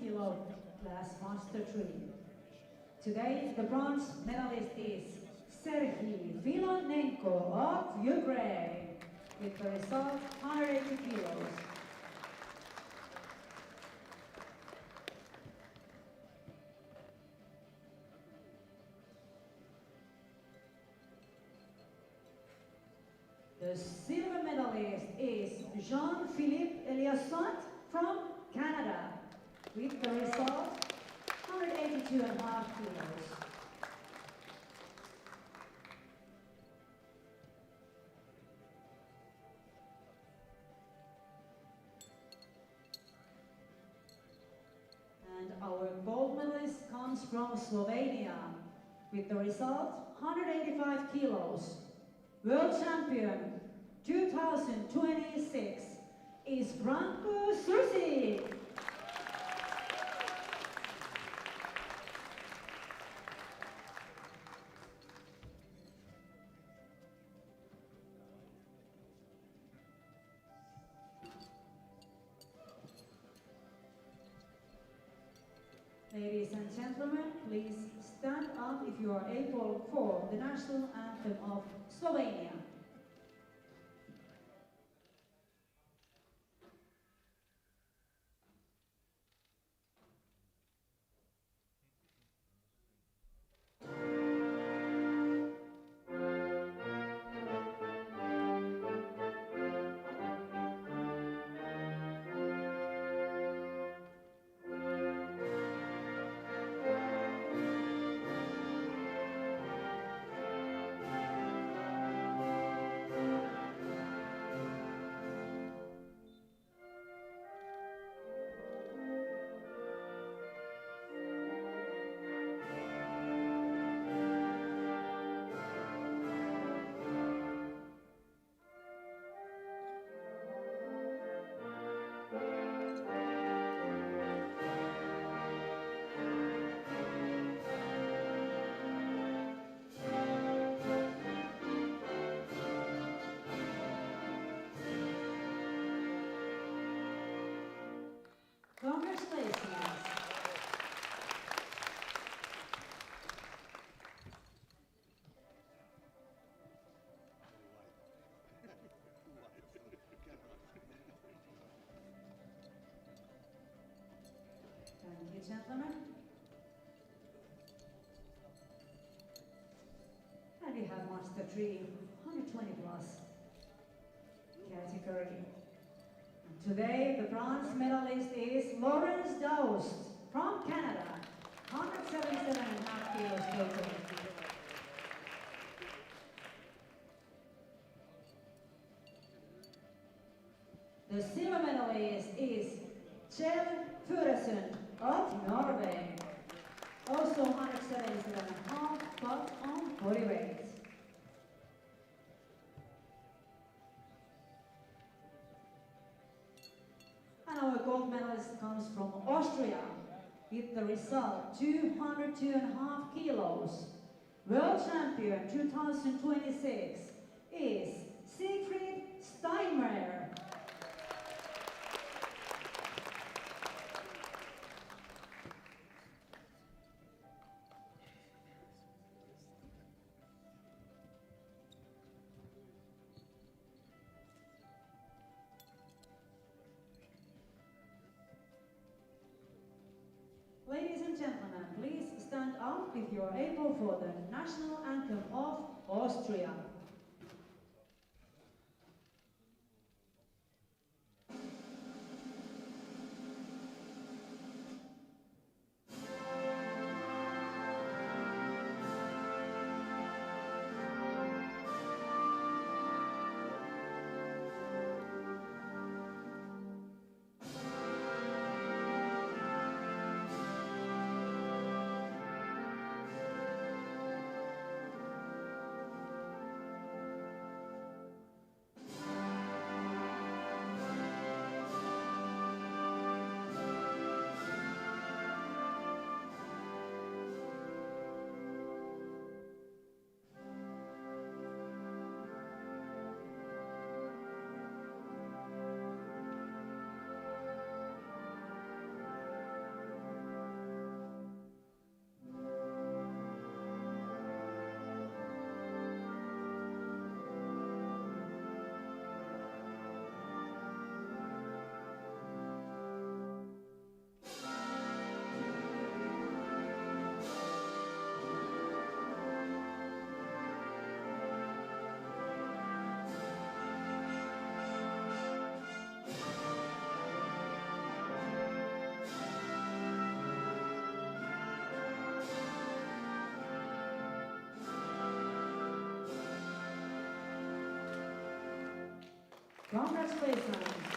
Kilo class Master 3. Today, the bronze medalist is Serhiy Filonenko of Ukraine, with the result 180 kilos. The silver medalist is Jean-Philippe Eliasson from Canada, with the result 182.5 kilos. And our gold medalist comes from Slovenia, with the result 185 kilos. World champion 2026 is Branko Susi. Ladies and gentlemen, please stand up if you are able for the national anthem of Slovenia. and gentlemen. And we have Master 3, 120 plus category. And today the bronze medalist is Lawrence Doust from Canada, 177.5 kilos total. The silver medalist is Kjell Furesund of Norway, also 177.5 but on body weight. And our gold medalist comes from Austria with the result 202.5 kilos. World champion 2026 is Siegfried Steinmeier. Ladies and gentlemen, please stand up if you are able for the national anthem of Austria. Congratulations.